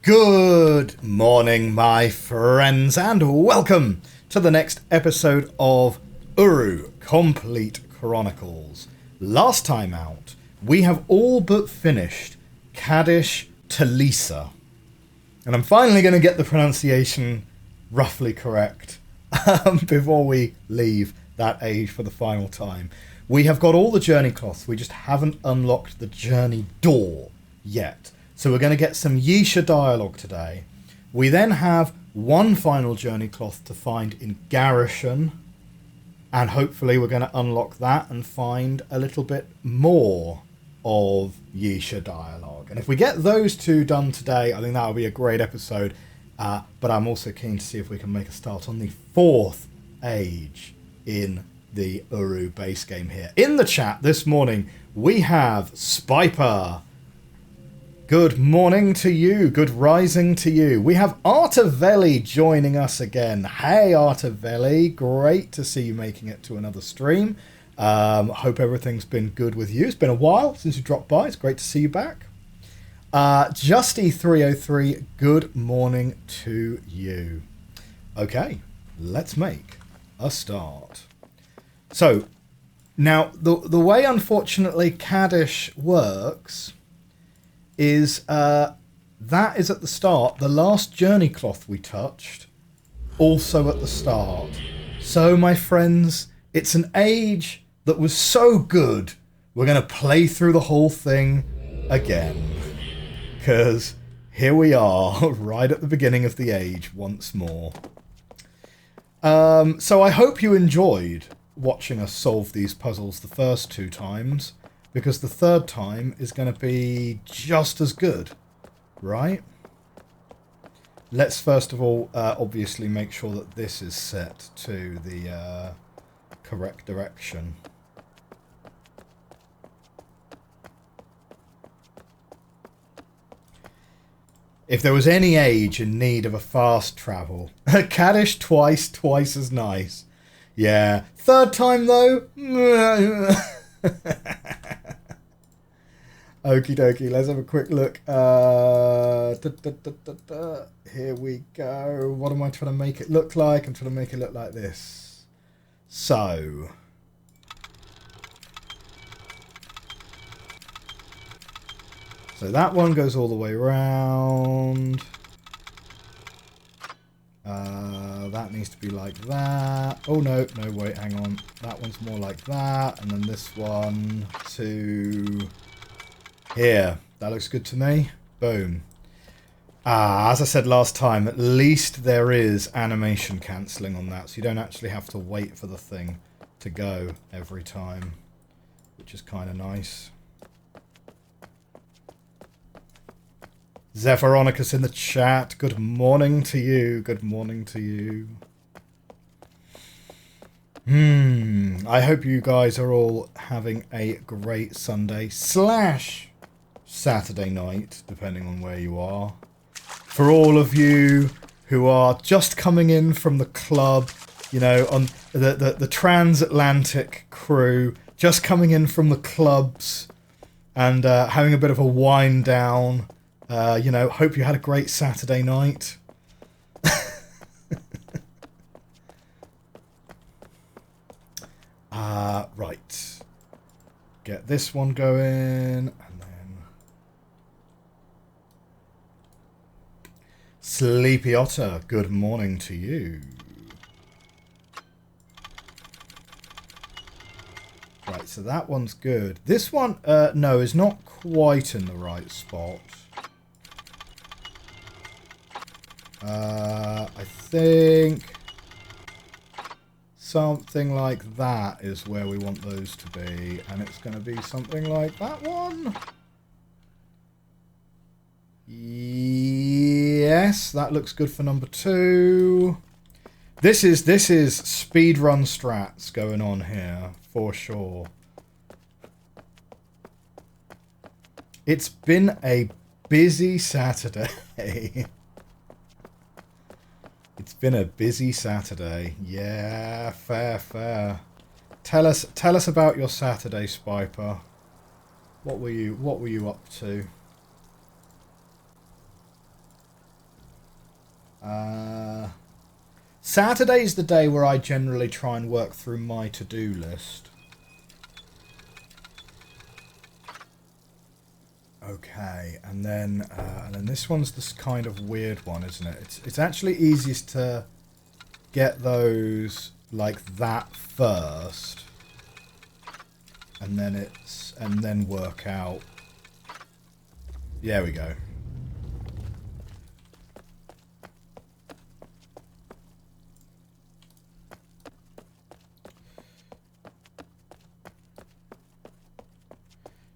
Good morning, my friends, and welcome to the next episode of URU Complete Chronicles. Last time out, we have all but finished Kadish Tolesa. And I'm finally going to get the pronunciation roughly correct before we leave that age for the final time. We have got all the journey cloths, we just haven't unlocked the journey door yet. So we're going to get some Yisha dialogue today. We then have one final journey cloth to find in Garrison. And hopefully we're going to unlock that and find a little bit more of Yisha dialogue. And if we get those two done today, I think that will be a great episode. But I'm also keen to see if we can make a start on the fourth age in the URU base game here. In the chat this morning, we have Spiper. Good morning to you. Good rising to you. We have Artavelli joining us again. Hey, Artavelli. Great to see you making it to another stream. Hope everything's been good with you. It's been a while since you dropped by. It's great to see you back. Justy303, good morning to you. Okay, let's make a start. So, now, the way, unfortunately, Kadish works is that is at the start. The last journey cloth we touched, also at the start. So, my friends, it's an age that was so good, we're going to play through the whole thing again. Because here we are, right at the beginning of the age once more. So I hope you enjoyed watching us solve these puzzles the first two times, because the third time is going to be just as good, right? Let's first of all obviously make sure that this is set to the correct direction. If there was any age in need of a fast travel, Kadish twice as nice. Yeah. Third time though? Okie dokie, let's have a quick look. Here we go. What am I trying to make it look like? I'm trying to make it look like this. So that one goes all the way around. That needs to be like that. Oh no, wait, hang on. That one's more like that. And then this one to here. That looks good to me. Boom. As I said last time, at least there is animation cancelling on that. So you don't actually have to wait for the thing to go every time, which is kind of nice. Zephyronicus in the chat. Good morning to you. Good morning to you. I hope you guys are all having a great Sunday / Saturday night, depending on where you are. For all of you who are just coming in from the club, you know, on the transatlantic crew, just coming in from the clubs and having a bit of a wind down. You know, hope you had a great Saturday night. Right. Get this one going, and then Sleepy Otter, good morning to you. Right, so that one's good. This one, no, is not quite in the right spot. I think something like that is where we want those to be, and it's going to be something like that one. Yes, that looks good for number 2. This is speedrun strats going on here for sure. It's been a busy Saturday. It's been a busy Saturday. Yeah, fair. Tell us about your Saturday, Spiper. What were you up to? Saturday's the day where I generally try and work through my to-do list. Okay, and then this one's this kind of weird one, isn't it? It's actually easiest to get those like that first, and then work out. There we go.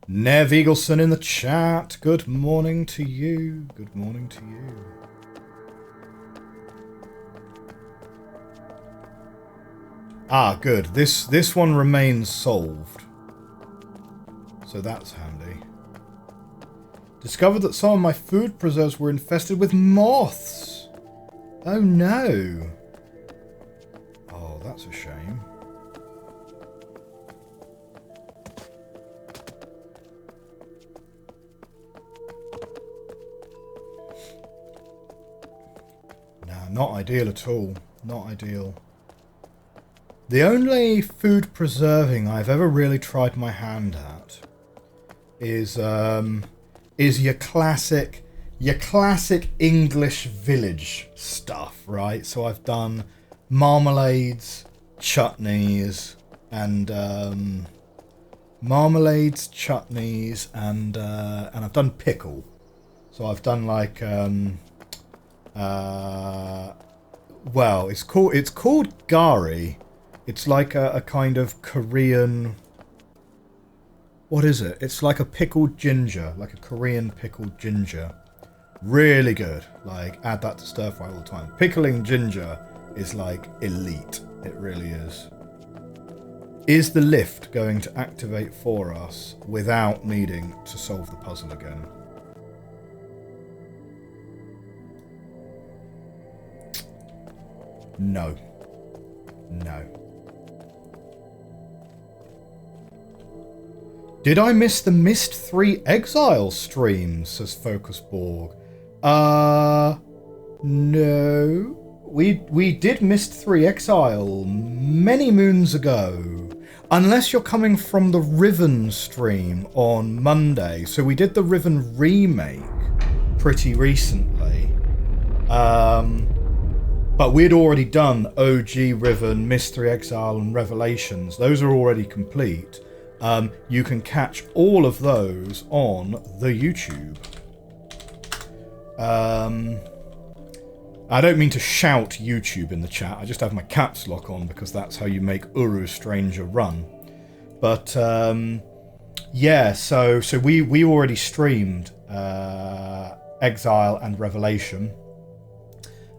Nev Eagleson in the chat. Good morning to you. Good morning to you. Ah, good. This one remains solved. So that's handy. Discovered that some of my food preserves were infested with moths. Oh no. Oh, that's a shame. Not ideal at all. Not ideal. The only food preserving I've ever really tried my hand at is your classic English village stuff, right? So I've done marmalades, chutneys, and I've done pickle. So I've done like well, it's called gari. It's like a kind of Korean. What is it? It's like a pickled ginger, like a Korean pickled ginger. Really good. Like, add that to stir fry all the time. Pickling ginger is like elite. It really is. Is the lift going to activate for us without needing to solve the puzzle again? No. No. Did I miss the Myst 3 Exile stream, says Focusborg. No. We did Myst 3 Exile many moons ago. Unless you're coming from the Riven stream on Monday. So we did the Riven remake pretty recently. But we'd already done OG Riven, Myst 3 Exile and Revelations. Those are already complete. You can catch all of those on the YouTube. I don't mean to shout YouTube in the chat. I just have my caps lock on because that's how you make Uru Stranger run. But yeah, so we already streamed Exile and Revelation.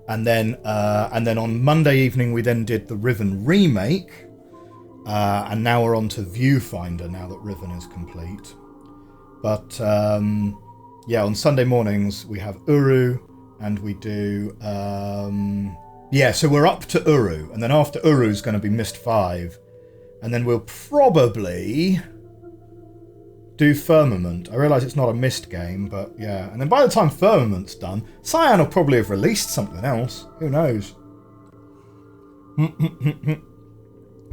And then on Monday evening we then did the Riven remake. And now we're on to Viewfinder now that Riven is complete. But yeah, on Sunday mornings we have Uru and we do yeah, so we're up to Uru, and then after Uru is going to be Myst 5, and then we'll probably do Firmament. I realise it's not a Myst game, but yeah. And then by the time Firmament's done, Cyan will probably have released something else. Who knows?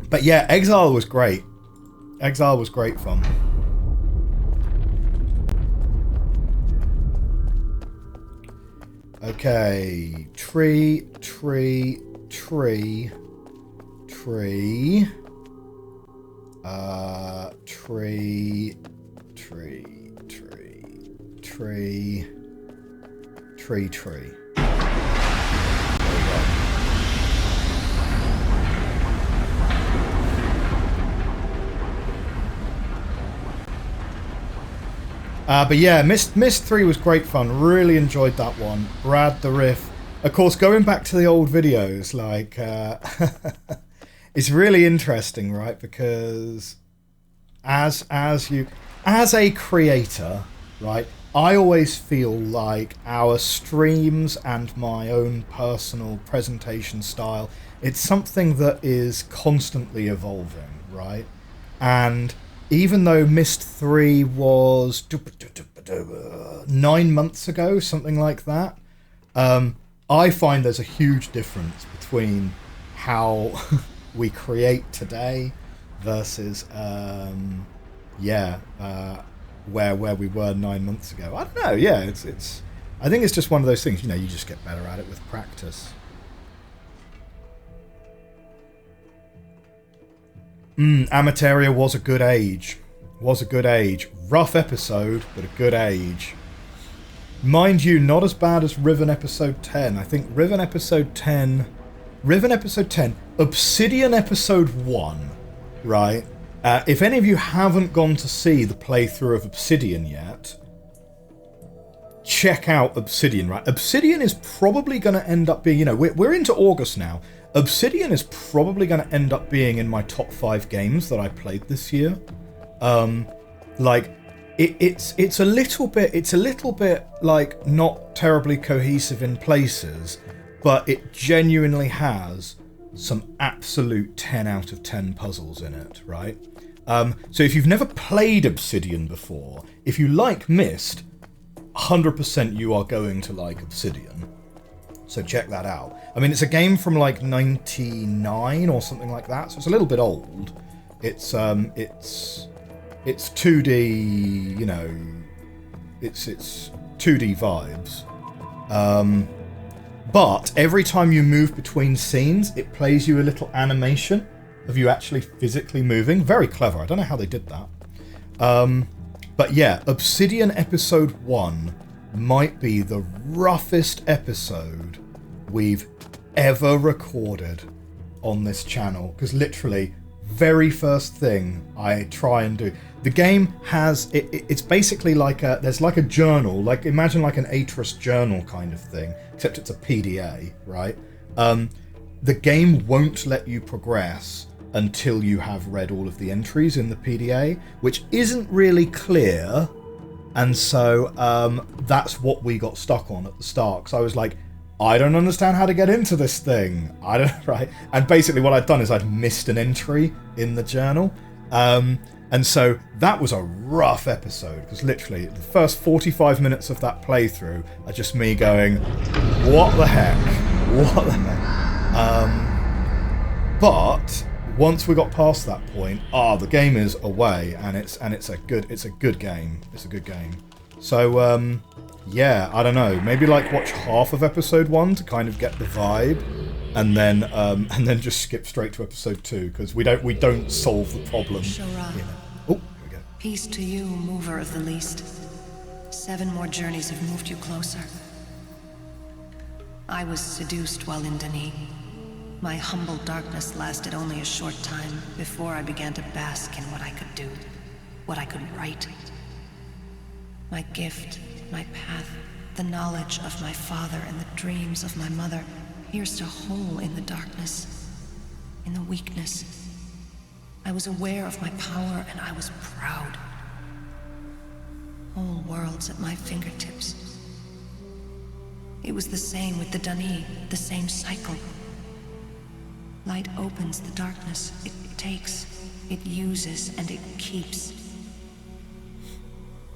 But yeah, Exile was great. Exile was great fun. Okay. Tree. But yeah, Myst 3 was great fun. Really enjoyed that one. Brad the Riff. Of course, going back to the old videos, like, it's really interesting, right? Because as a creator, right, I always feel like our streams and my own personal presentation style, it's something that is constantly evolving, right? And even though Myst 3 was 9 months ago, something like that, I find there's a huge difference between how we create today versus where we were 9 months ago. I don't know. Yeah, it's. I think it's just one of those things. You just get better at it with practice. Amateria was a good age. Rough episode, but a good age. Mind you, not as bad as Riven episode 10. I think Riven episode 10, Obsidian episode 1, right? If any of you haven't gone to see the playthrough of Obsidian yet, check out Obsidian, right? Obsidian is probably going to end up being, we're into August now. Obsidian is probably going to end up being in my top 5 games that I played this year. It's a little bit like not terribly cohesive in places, but it genuinely has some absolute 10 out of 10 puzzles in it, right? So if you've never played Obsidian before, if you like Myst, 100% you are going to like Obsidian. So check that out. I mean, it's a game from like 99 or something like that, so it's a little bit old. It's 2D, it's 2D vibes. But every time you move between scenes, it plays you a little animation of you actually physically moving. Very clever. I don't know how they did that. But yeah, Obsidian episode 1 might be the roughest episode we've ever recorded on this channel. Because literally, very first thing I try and do. The game has, it's basically like there's like a journal, like imagine like an Atrus journal kind of thing, except it's a PDA, right? The game won't let you progress until you have read all of the entries in the PDA, which isn't really clear, and so that's what we got stuck on at the start, because I was like, I don't understand how to get into this thing. Right? And basically what I'd done is I'd missed an entry in the journal. And so that was a rough episode, because literally the first 45 minutes of that playthrough are just me going, what the heck? But once we got past that point, the game is away, and it's a good game. It's a good game. So yeah, I don't know. Maybe like watch half of episode 1 to kind of get the vibe, and then just skip straight to episode 2, because we don't solve the problem. Oh, here we go. Peace to you, mover of the least. 7 more journeys have moved you closer. I was seduced while in Denis. My humble darkness lasted only a short time before I began to bask in what I could do, what I could write. My gift, my path, the knowledge of my father and the dreams of my mother pierced a hole in the darkness, in the weakness. I was aware of my power, and I was proud. Whole worlds at my fingertips. It was the same with the Denis, the same cycle. Light opens the darkness. It takes, it uses, and it keeps.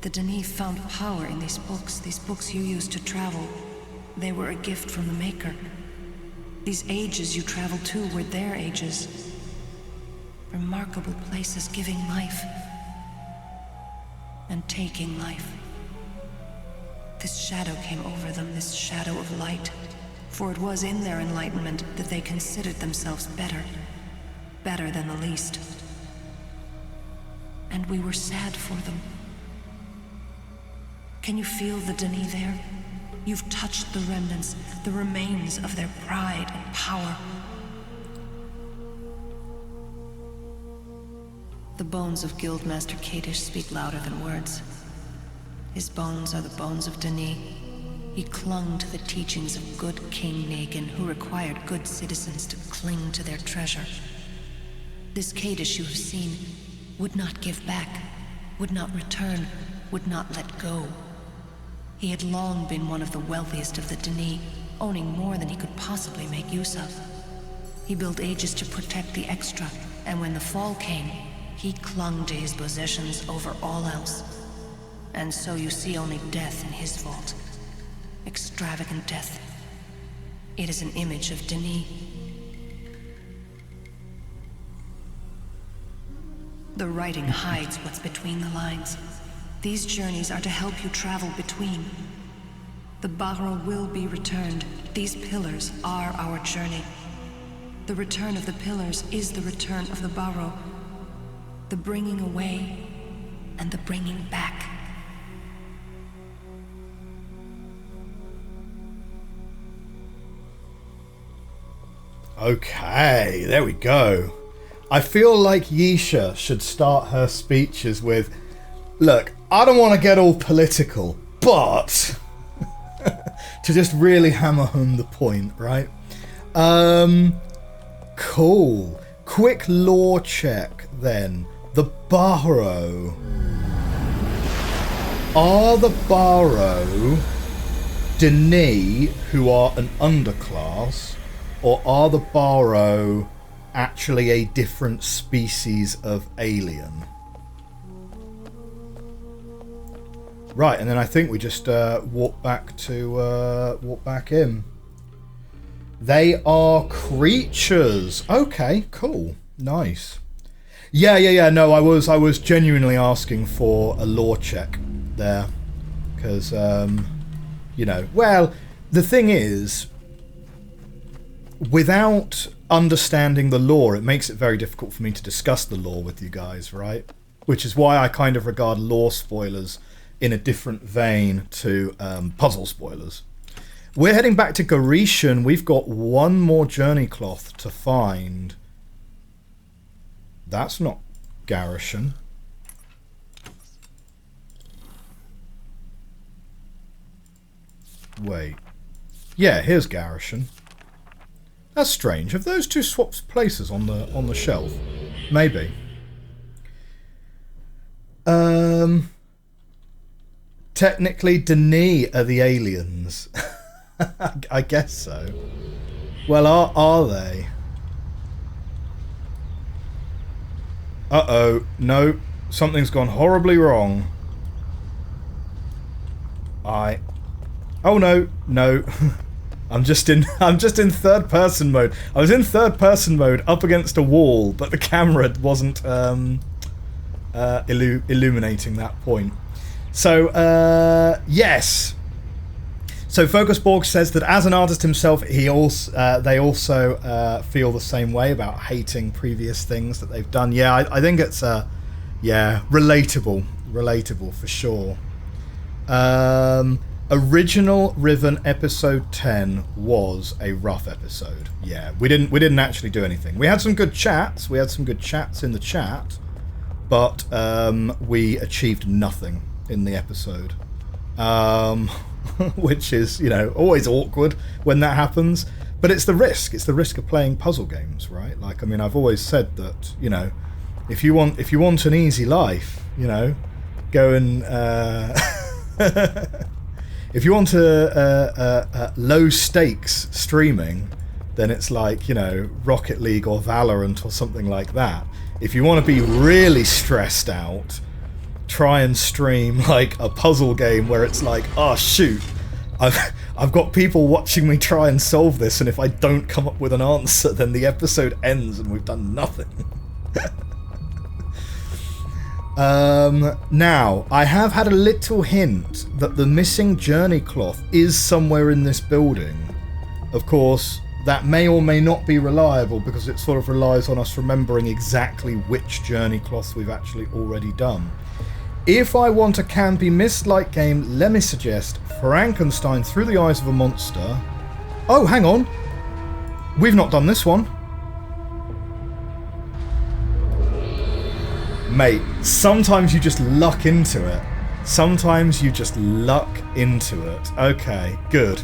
The Denis found power in these books you used to travel. They were a gift from the Maker. These ages you traveled to were their ages. Remarkable places giving life and taking life. This shadow came over them, this shadow of light, for it was in their enlightenment that they considered themselves better than the least. And we were sad for them. Can you feel the Denis there? You've touched the remnants, the remains of their pride and power. The bones of Guildmaster Kadish speak louder than words. His bones are the bones of Denis. He clung to the teachings of good King Gehn, who required good citizens to cling to their treasure. This Kadish you have seen would not give back, would not return, would not let go. He had long been one of the wealthiest of the Denis, owning more than he could possibly make use of. He built ages to protect the extra, and when the fall came, he clung to his possessions over all else. And so you see only death in his vault. Extravagant death. It is an image of Denis. The writing hides what's between the lines. These journeys are to help you travel between. The Bahro will be returned. These pillars are our journey. The return of the pillars is the return of the Bahro. The bringing away and the bringing back. Okay, there we go. I feel like Yisha should start her speeches with, look, I don't want to get all political, but to just really hammer home the point, right? Cool. Quick lore check then. The Bahro. Are the Bahro Denis, who are an underclass, or are the Bahro actually a different species of alien? Right, and then I think we just walk back in. They are creatures. Okay, cool, nice. Yeah. No, I was genuinely asking for a lore check there, because you know. Well, the thing is, without understanding the lore, it makes it very difficult for me to discuss the lore with you guys, right? Which is why I kind of regard lore spoilers in a different vein to puzzle spoilers. We're heading back to Gehn. We've got one more journey cloth to find. That's not Garrison. Wait. Yeah, here's Garrison. That's strange. Have those two swapped places on the shelf? Maybe. Technically, Denis are the aliens. I guess so. Well, are they? Uh-oh. No. Something's gone horribly wrong. Oh, no. No. I'm just in third person mode. I was in third person mode up against a wall, but the camera wasn't illuminating that point. So yes. So Focusborg says that as an artist himself, they also feel the same way about hating previous things that they've done. Yeah, I think it's relatable for sure. Original Riven episode 10 was a rough episode. Yeah, we didn't actually do anything. We had some good chats. We had some good chats in the chat, but we achieved nothing in the episode. Which is, you know, always awkward when that happens. But it's the risk. It's the risk of playing puzzle games, right? Like, I mean, I've always said that, you know, if you want an easy life, you know, go and if you want a low stakes streaming, then it's like, you know, Rocket League or Valorant or something like that. If you want to be really stressed out, try and stream like a puzzle game where it's like, oh shoot, I've got people watching me try and solve this, and if I don't come up with an answer, then the episode ends and we've done nothing. Now, I have had a little hint that the missing journey cloth is somewhere in this building. Of course, that may or may not be reliable because it sort of relies on us remembering exactly which journey cloth we've actually already done. If I want a campy Myst-like game, let me suggest Frankenstein Through the Eyes of a Monster. Oh, hang on. We've not done this one. Mate, sometimes you just luck into it. Sometimes you just luck into it. Okay, good.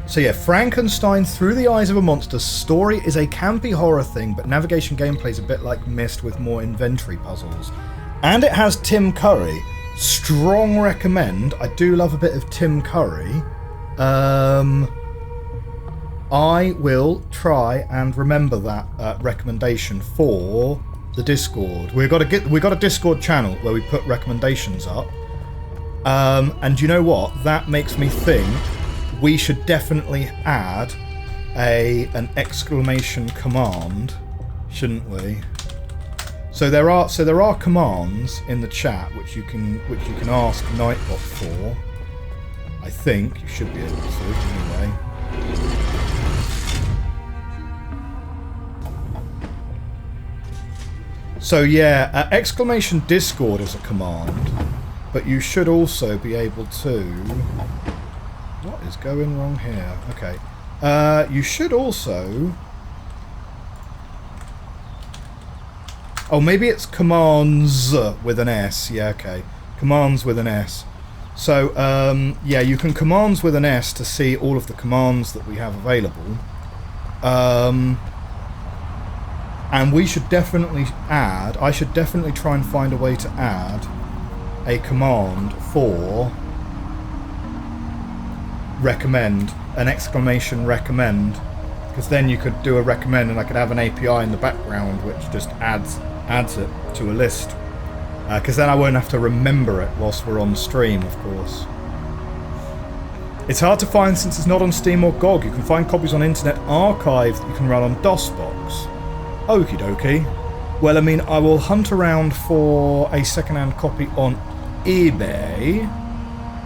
So yeah, Frankenstein Through the Eyes of a Monster. Story is a campy horror thing, but navigation gameplay is a bit like Myst with more inventory puzzles. And it has Tim Curry. Strong recommend. I do love a bit of Tim Curry. I will try and remember that recommendation for the Discord. We've got a Discord channel where we put recommendations up. And you know what? That makes me think we should definitely add an exclamation command, shouldn't we? So there are commands in the chat which you can ask Nightbot for. I think you should be able to anyway. So yeah, exclamation Discord is a command, but you should also be able to... What is going wrong here? Okay. You should also... Oh, maybe it's commands with an S. Yeah, okay. Commands with an S. So, yeah, you can commands with an S to see all of the commands that we have available. And we should definitely add... I should definitely try and find a way to add a command for recommend, an exclamation recommend, because then you could do a recommend and I could have an API in the background which just adds it to a list, because then I won't have to remember it whilst we're on stream, of course. It's hard to find since it's not on Steam or GOG. You can find copies on Internet Archive that you can run on DOSBox. Okie dokie. Well, I mean, I will hunt around for a second-hand copy on eBay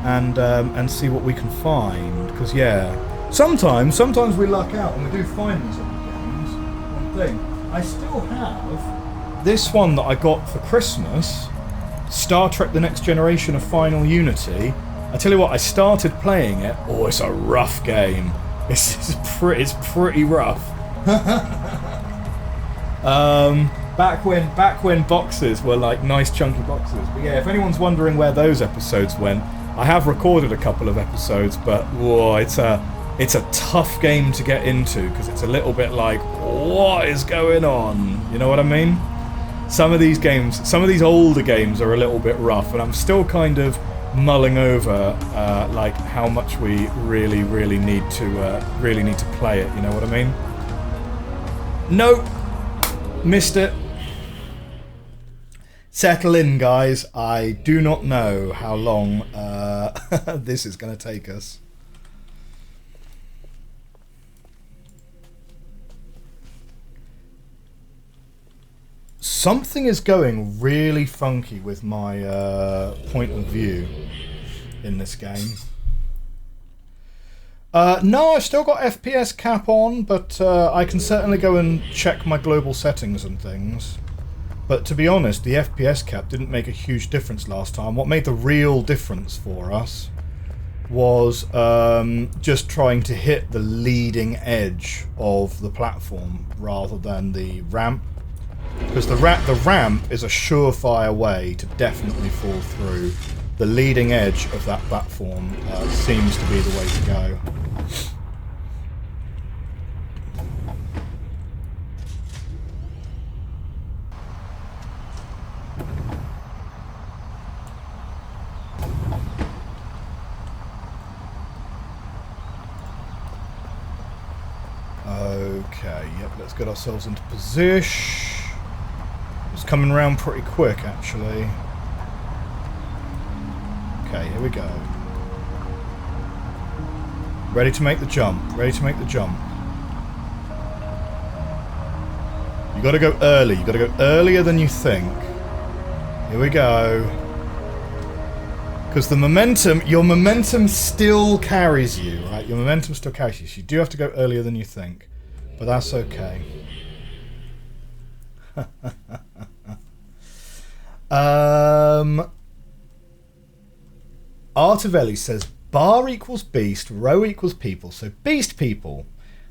and see what we can find, because yeah, sometimes we luck out and we do find these other games. One thing, I still have this one that I got for Christmas, Star Trek The Next Generation of Final Unity. I tell you what, I started playing it. Oh, it's a rough game. It's pretty rough. Back when boxes were like nice chunky boxes. But yeah, if anyone's wondering where those episodes went, I have recorded a couple of episodes, but whoa, it's a tough game to get into because it's a little bit like, what is going on? You know what I mean? Some of these older games are a little bit rough, and I'm still kind of mulling over like how much we really need to play it. You know what I mean? Nope, missed it. Settle in, guys. I do not know how long this is going to take us. Something is going really funky with my point of view in this game. No, I've still got FPS cap on, but I can certainly go and check my global settings and things. But to be honest, the FPS cap didn't make a huge difference last time. What made the real difference for us was just trying to hit the leading edge of the platform rather than the ramp. Because the ramp is a surefire way to definitely fall through. The leading edge of that platform seems to be the way to go. Okay, yep, let's get ourselves into position. It's coming around pretty quick, actually. Okay, here we go. Ready to make the jump. Ready to make the jump. You gotta go early. You gotta go earlier than you think. Here we go. Because the momentum, your momentum still carries you, right? Your momentum still carries you. So you do have to go earlier than you think. But that's okay. Artavelli says bar equals beast, row equals people, so beast people.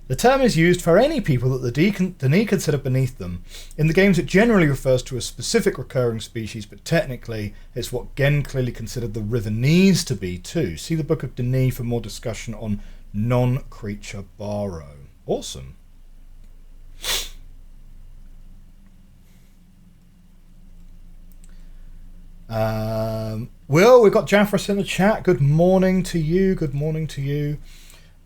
The term is used for any people that the Dani consider beneath them. In the games it generally refers to a specific recurring species, but technically it's what Gehn clearly considered the Rivenese to be too. See the Book of Dani for more discussion on non-creature Bahro. Awesome. Will, we've got Jaffrus in the chat. Good morning to you. Good morning to you.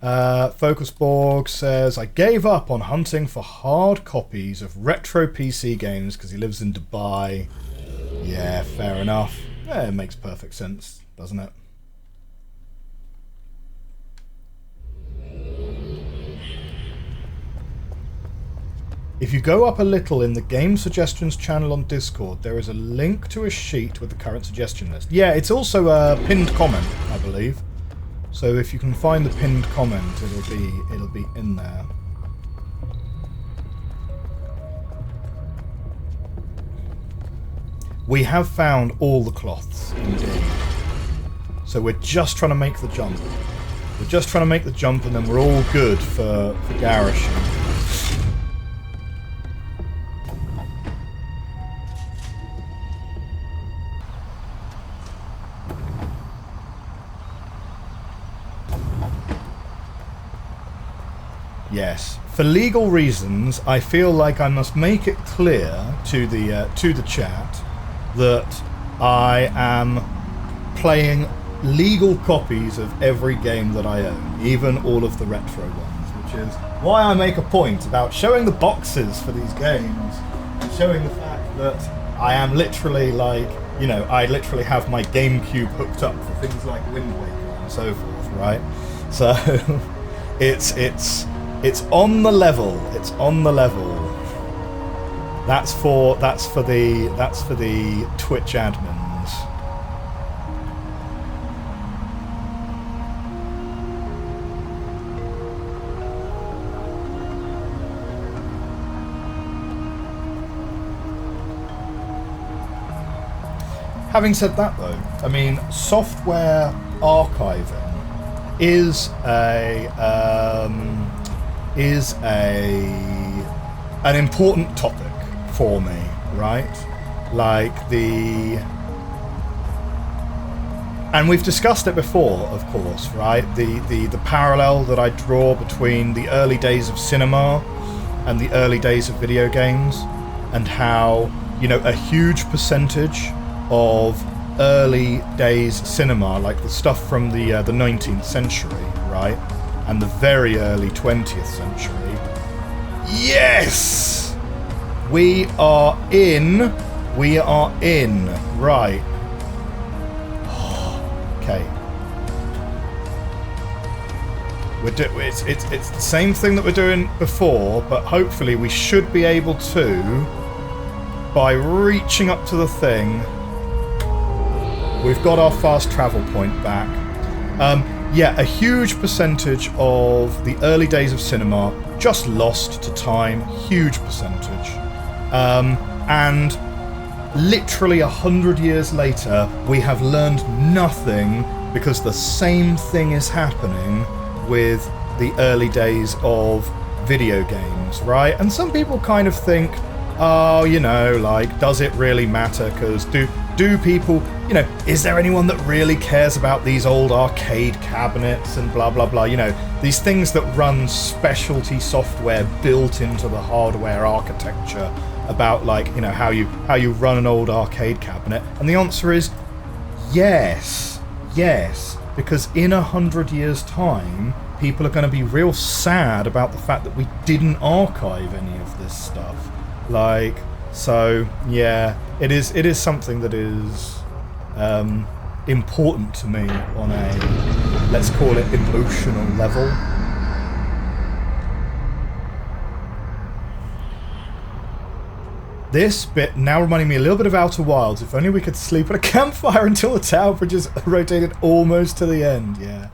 Focusborg says, I gave up on hunting for hard copies of retro PC games because he lives in Dubai. Yeah, fair enough. Yeah, it makes perfect sense, doesn't it? If you go up a little in the Game Suggestions channel on Discord, there is a link to a sheet with the current suggestion list. Yeah, it's also a pinned comment, I believe. So if you can find the pinned comment, it'll be in there. We have found all the cloths, indeed. So we're just trying to make the jump. We're just trying to make the jump, and then we're all good for Garishing. Yes, for legal reasons, I feel like I must make it clear to the chat that I am playing legal copies of every game that I own, even all of the retro ones, which is why I make a point about showing the boxes for these games and showing the fact that I am literally like, you know, I literally have my GameCube hooked up for things like Wind Waker and so forth, right? So it's on the level. It's on the level. That's for the Twitch admins. Having said that, though, I mean, software archiving is an important topic for me, right? Like and we've discussed it before, of course, right? The parallel that I draw between the early days of cinema and the early days of video games, and how, you know, a huge percentage of early days cinema, like the stuff from the 19th century, right, and the very early 20th century. Yes! We are in, right. Okay. It's the same thing that we're doing before, but hopefully we should be able to, by reaching up to the thing. We've got our fast travel point back. Yeah, a huge percentage of the early days of cinema just lost to time. Huge percentage. And literally 100 years later, we have learned nothing, because the same thing is happening with the early days of video games, right? And some people kind of think, oh, you know, like, does it really matter? Because do people, you know, is there anyone that really cares about these old arcade cabinets and blah blah blah, you know, these things that run specialty software built into the hardware architecture, about, like, you know, how you run an old arcade cabinet? And the answer is yes, because in 100 years time, people are going to be real sad about the fact that we didn't archive any of this stuff. Like, so yeah, it is something that is important to me on a, let's call it, emotional level. This bit now reminding me a little bit of Outer Wilds. If only we could sleep at a campfire until the tower bridges rotated almost to the end. Yeah.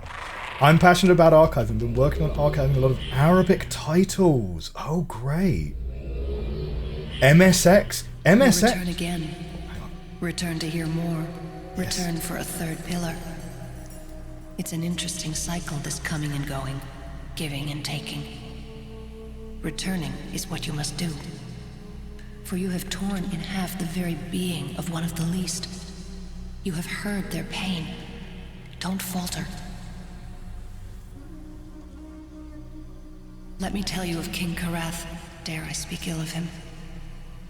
I'm passionate about archiving. Been working on archiving a lot of Arabic titles. Oh, great. MSX? Return again. Return to hear more. Return for a third pillar. It's an interesting cycle, this coming and going, giving and taking. Returning is what you must do. For you have torn in half the very being of one of the least. You have heard their pain. Don't falter. Let me tell you of King Karath. Dare I speak ill of him?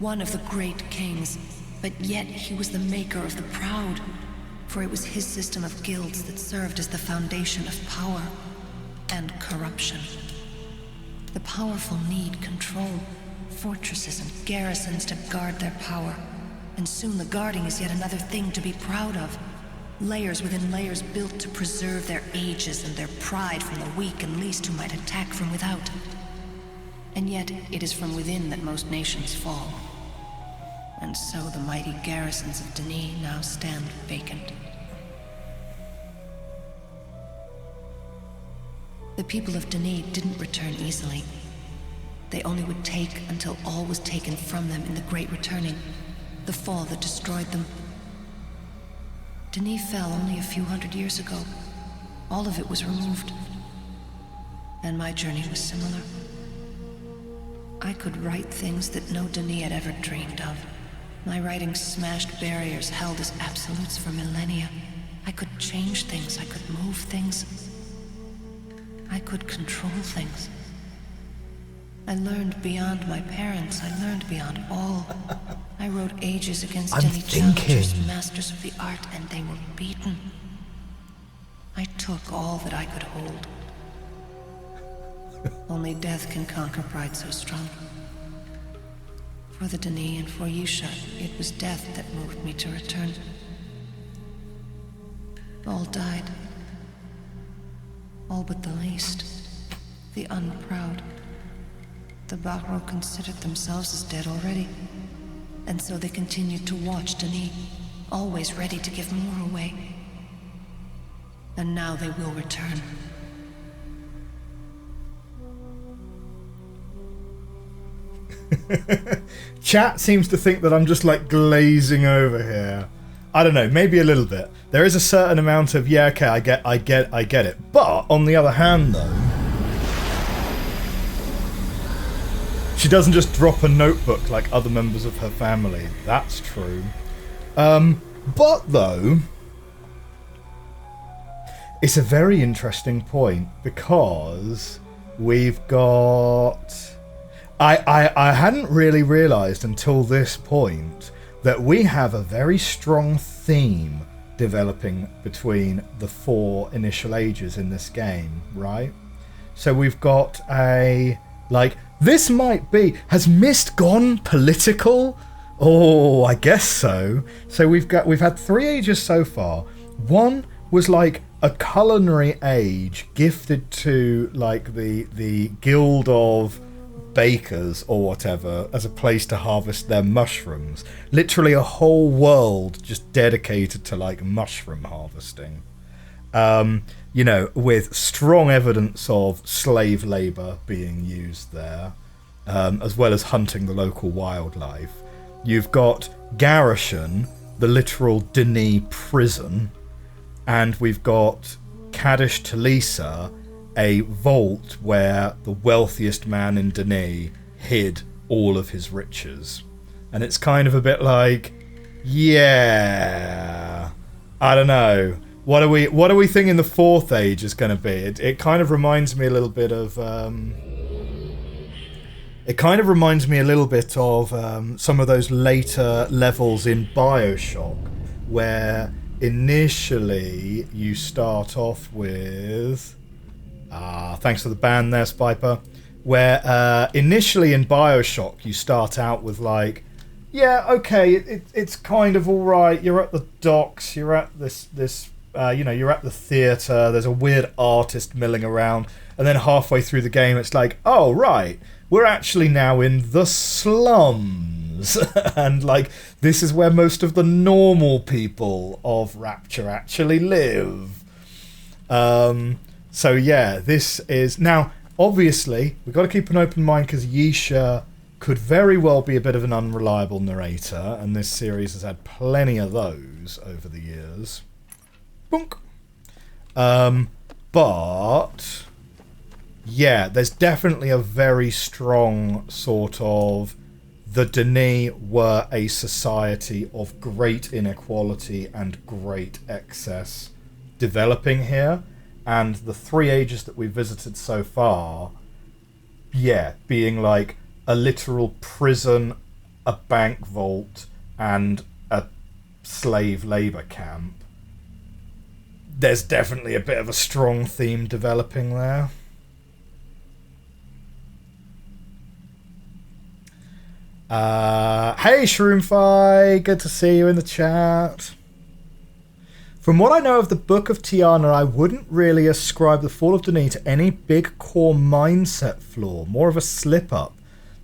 One of the great kings, but yet he was the maker of the proud, for it was his system of guilds that served as the foundation of power. and corruption. The powerful need control, fortresses and garrisons to guard their power. And soon the guarding is yet another thing to be proud of. Layers within layers built to preserve their ages and their pride from the weak and least who might attack from without. And yet it is from within that most nations fall. And so the mighty garrisons of Denis now stand vacant. The people of Denis didn't return easily. They only would take until all was taken from them in the Great Returning, the fall that destroyed them. Denis fell only a few hundred years ago. All of it was removed. And my journey was similar. I could write things that no Denis had ever dreamed of. My writing smashed barriers held as absolutes for millennia. I could change things, I could move things. I could control things. I learned beyond my parents, I learned beyond all. I wrote ages against any challengers, masters of the art, and they were beaten. I took all that I could hold. Only death can conquer pride so strong. For the Denis and for Yisha, it was death that moved me to return. All died. All but the least. The unproud. The Bahro considered themselves as dead already. And so they continued to watch Denis, always ready to give more away. And now they will return. Chat seems to think that I'm just like glazing over here. I don't know, maybe a little bit. There is a certain amount of yeah, okay, I get it. But on the other hand, though, she doesn't just drop a notebook like other members of her family. That's true. But though, it's a very interesting point because we've got. I hadn't really realised until this point that we have a very strong theme developing between the four initial ages in this game, right? So we've got this might be... Has Myst gone political? Oh, I guess so. So we've had 3 ages so far. One was like a culinary age gifted to like the guild of bakers or whatever as a place to harvest their mushrooms. Literally a whole world just dedicated to like mushroom harvesting. With strong evidence of slave labour being used there, as well as hunting the local wildlife. You've got Garrison, the literal Denis prison, and we've got Kadish Tolesa, a vault where the wealthiest man in Denis hid all of his riches. And it's kind of a bit like, yeah, I don't know. What are we thinking the 4th age is going to be? It kind of reminds me a little bit of some of those later levels in BioShock, where initially you start off with thanks for the ban there, Spiper. Where initially in BioShock you start out with like, yeah, okay, it's kind of all right. You're at the docks. You're at this you're at the theatre. There's a weird artist milling around, and then halfway through the game, it's like, oh right, we're actually now in the slums, and like this is where most of the normal people of Rapture actually live. So yeah, this is now. Obviously, we've got to keep an open mind because Yisha could very well be a bit of an unreliable narrator, and this series has had plenty of those over the years. Boonk. But yeah, there's definitely a very strong sort of the Denis were a society of great inequality and great excess developing here. And the 3 ages that we've visited so far, yeah, being like a literal prison, a bank vault, and a slave labour camp. There's definitely a bit of a strong theme developing there. Hey Shroomfi, good to see you in the chat. From what I know of the Book of Ti'ana, I wouldn't really ascribe the Fall of Denis to any big core mindset flaw, more of a slip-up.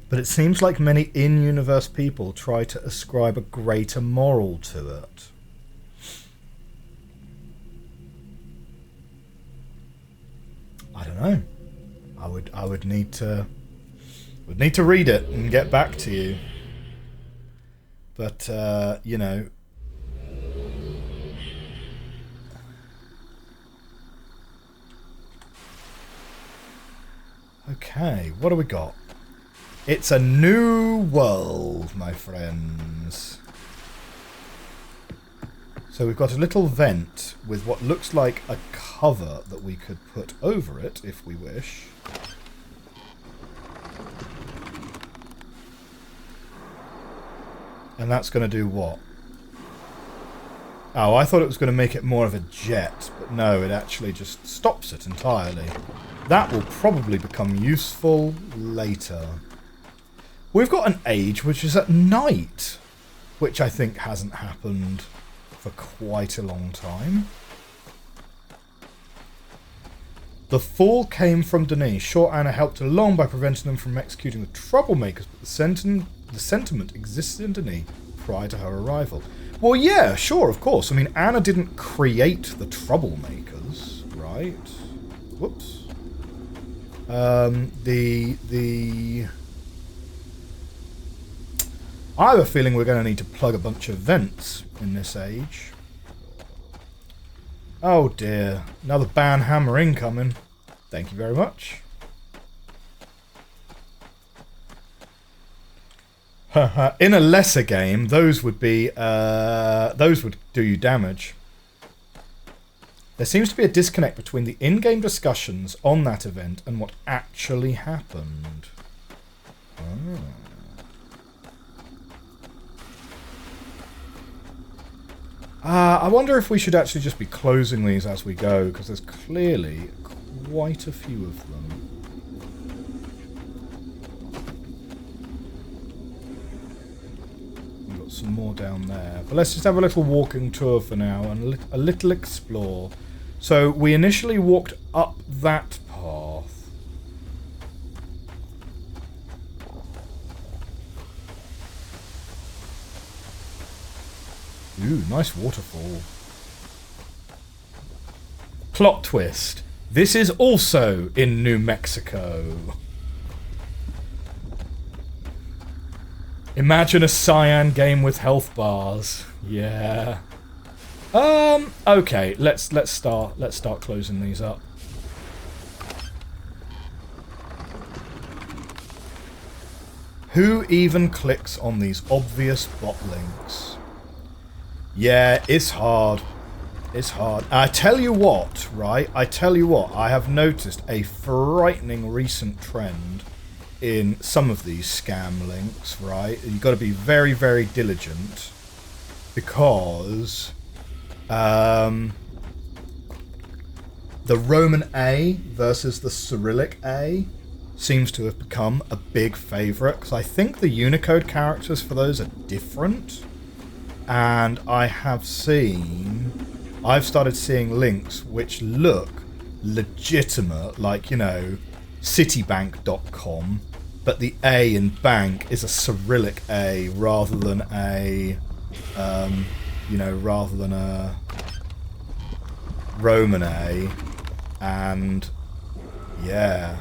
But it seems like many in-universe people try to ascribe a greater moral to it. I don't know. I would need to read it and get back to you. But you know. Okay, what do we got? It's a new world, my friends. So we've got a little vent with what looks like a cover that we could put over it if we wish. And that's going to do what? Oh, I thought it was going to make it more of a jet, but no, it actually just stops it entirely. That will probably become useful later. We've got an age which is at night, which I think hasn't happened for quite a long time. The fall came from Denis. Sure, Anna helped along by preventing them from executing the troublemakers, but the sentiment existed in Denis prior to her arrival. Well, yeah, sure, of course. I mean, Anna didn't create the troublemakers, right? Whoops. I have a feeling we're going to need to plug a bunch of vents in this age. Oh dear, another banhammer incoming. Thank you very much. In a lesser game, those would do you damage. There seems to be a disconnect between the in-game discussions on that event and what actually happened. Oh. I wonder if we should actually just be closing these as we go, because there's clearly quite a few of them. We've got some more down there. But let's just have a little walking tour for now and a little explore. So we initially walked up that path. Ooh, nice waterfall. Plot twist. This is also in New Mexico. Imagine a cyan game with health bars. Yeah. Okay, let's start closing these up. Who even clicks on these obvious bot links? Yeah, it's hard. It's hard. I tell you what, right? I have noticed a frightening recent trend in some of these scam links, right? You've got to be very, very diligent because the Roman A versus the Cyrillic A seems to have become a big favourite because I think the Unicode characters for those are different. And I've started seeing links which look legitimate, like, you know, Citibank.com, but the A in bank is a Cyrillic A rather than a, rather than a Roman A, and yeah.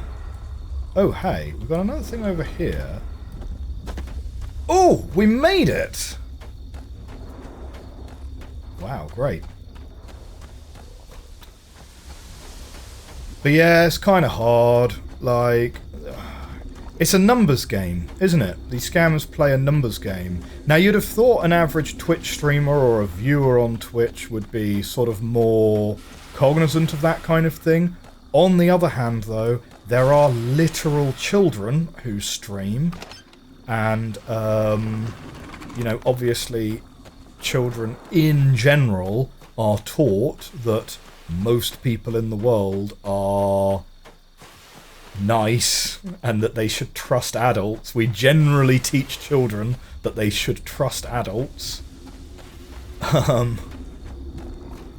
Oh, hey, we've got another thing over here. Oh, we made it! Wow, great. But yeah, it's kind of hard. Like, it's a numbers game, isn't it? These scammers play a numbers game. Now, you'd have thought an average Twitch streamer or a viewer on Twitch would be sort of more cognizant of that kind of thing. On the other hand, though, there are literal children who stream. And, obviously children in general are taught that most people in the world are nice and that they should trust adults. We generally teach children that they should trust adults.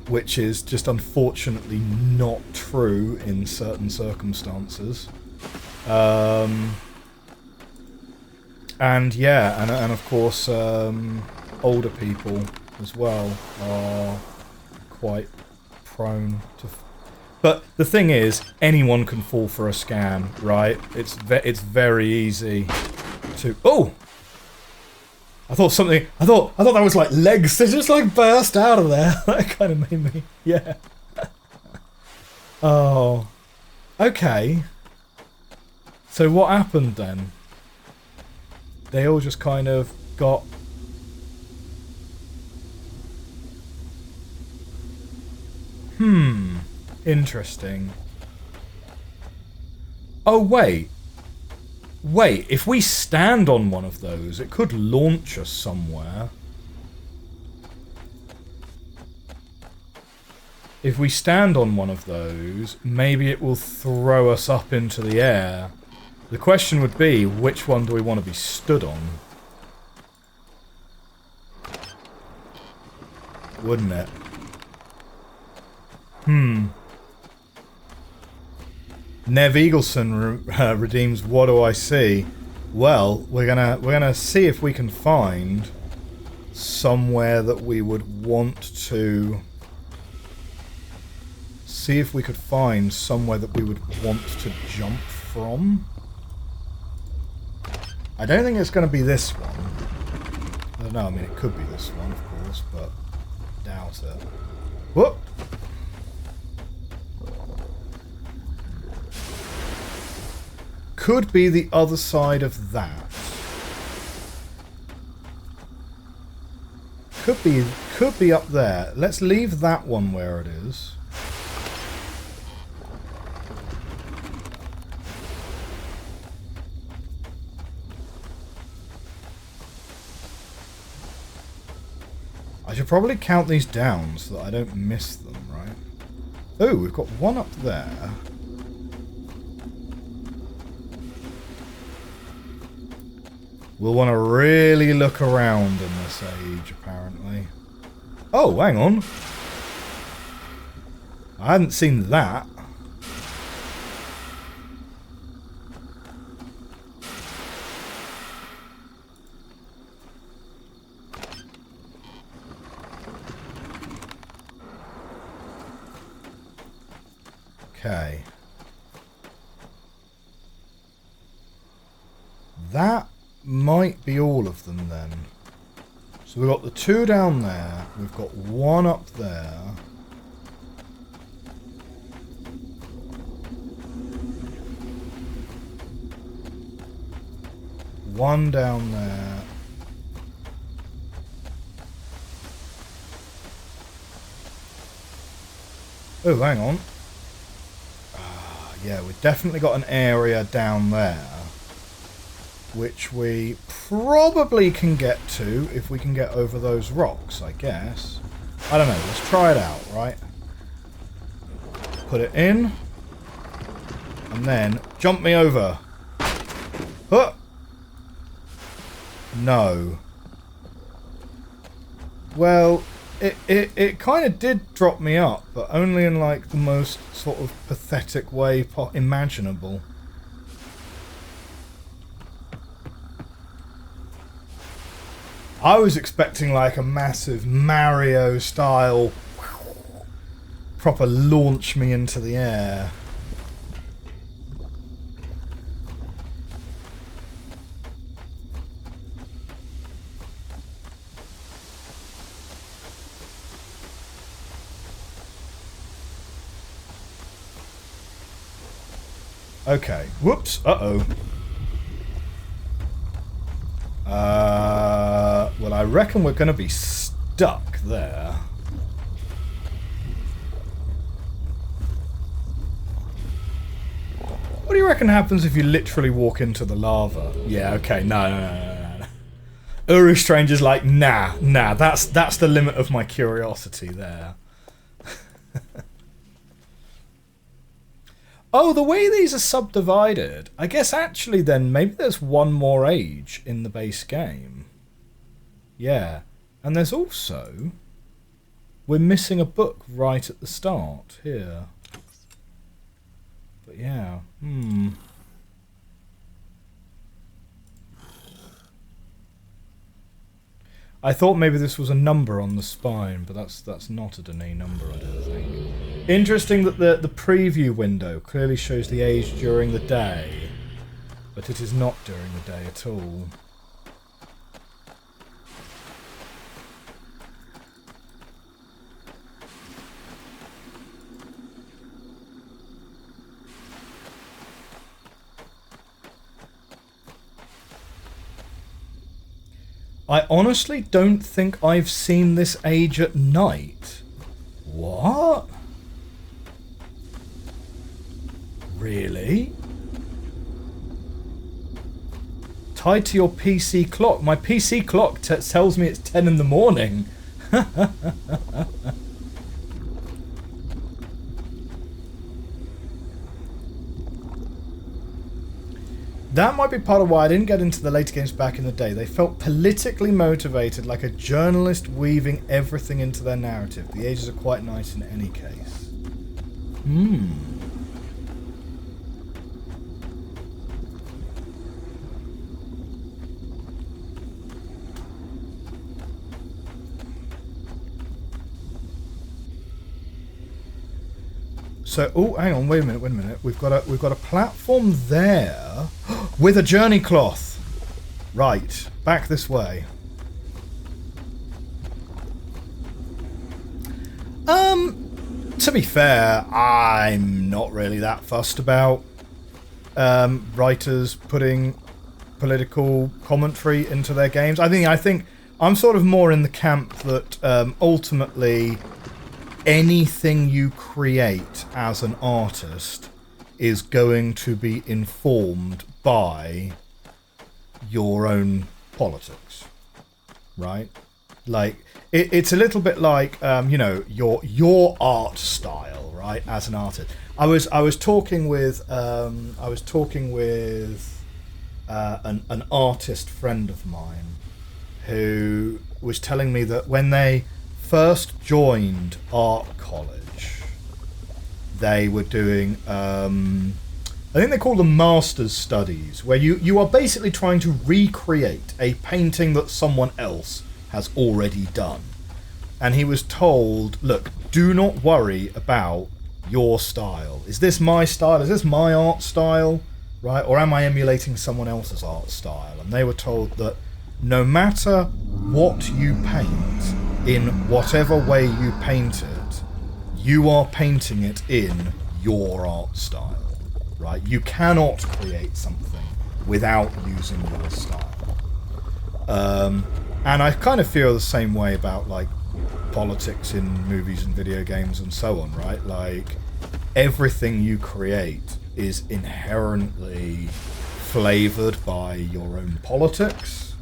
Which is just unfortunately not true in certain circumstances. And yeah, and of course older people as well are quite prone to... But the thing is, anyone can fall for a scam, right? It's very easy to... Oh! I thought that was like legs that just like burst out of there. That kind of made me... Yeah. Oh. Okay. So what happened then? They all just kind of got... Interesting. Oh, wait. Wait, if we stand on one of those, it could launch us somewhere. If we stand on one of those, maybe it will throw us up into the air. The question would be, which one do we want to be stood on? Wouldn't it? Nev Eagleson redeems What Do I See? Well, we're gonna see if we can find somewhere that we would want to... See if we could find somewhere that we would want to jump from. I don't think it's going to be this one. I don't know, I mean it could be this one, of course, but doubt it. Whoop! Could be the other side of that. Could be up there. Let's leave that one where it is. I should probably count these down so that I don't miss them, right? Oh, we've got one up there. We'll want to really look around in this age, apparently. Oh, hang on. I hadn't seen that. Okay. That might be all of them then. So we've got the two down there. We've got one up there. One down there. Oh, hang on. Yeah, we've definitely got an area down there, which we probably can get to if we can get over those rocks, I guess. I don't know, let's try it out, right? Put it in. And then jump me over. Huh! No. Well, it kind of did drop me up, but only in like the most sort of pathetic way imaginable. I was expecting like a massive Mario style proper launch me into the air. Okay. Whoops. Uh-oh. Well, I reckon we're going to be stuck there. What do you reckon happens if you literally walk into the lava? Yeah, okay. No. Uru Stranger's like, nah. That's the limit of my curiosity there. Oh, the way these are subdivided. I guess actually then maybe there's one more age in the base game. Yeah. And there's also... We're missing a book right at the start here. But yeah. I thought maybe this was a number on the spine, but that's not a Dene number, I don't think. Interesting that the preview window clearly shows the age during the day, but it is not during the day at all. I honestly don't think I've seen this age at night. What? Really? Tied to your PC clock. My PC clock tells me it's 10 in the morning. That might be part of why I didn't get into the later games back in the day. They felt politically motivated, like a journalist weaving everything into their narrative. The ages are quite nice in any case. So, oh, hang on, wait a minute. We've got a platform there with a journey cloth. Right, back this way. To be fair, I'm not really that fussed about writers putting political commentary into their games. I think I'm sort of more in the camp that ultimately anything you create as an artist is going to be informed by your own politics, right? Like it's a little bit like your art style, right? As an artist, I was talking with an artist friend of mine who was telling me that when they first joined art college, they were doing I think they call them master's studies, where you are basically trying to recreate a painting that someone else has already done. And he was told, look, do not worry about your style. Is this my style? Is this my art style? Right? Or am I emulating someone else's art style? And they were told that no matter what you paint, in whatever way you paint it, you are painting it in your art style, right? You cannot create something without using your style. And I kind of feel the same way about like politics in movies and video games and so on, right? Like everything you create is inherently flavored by your own politics,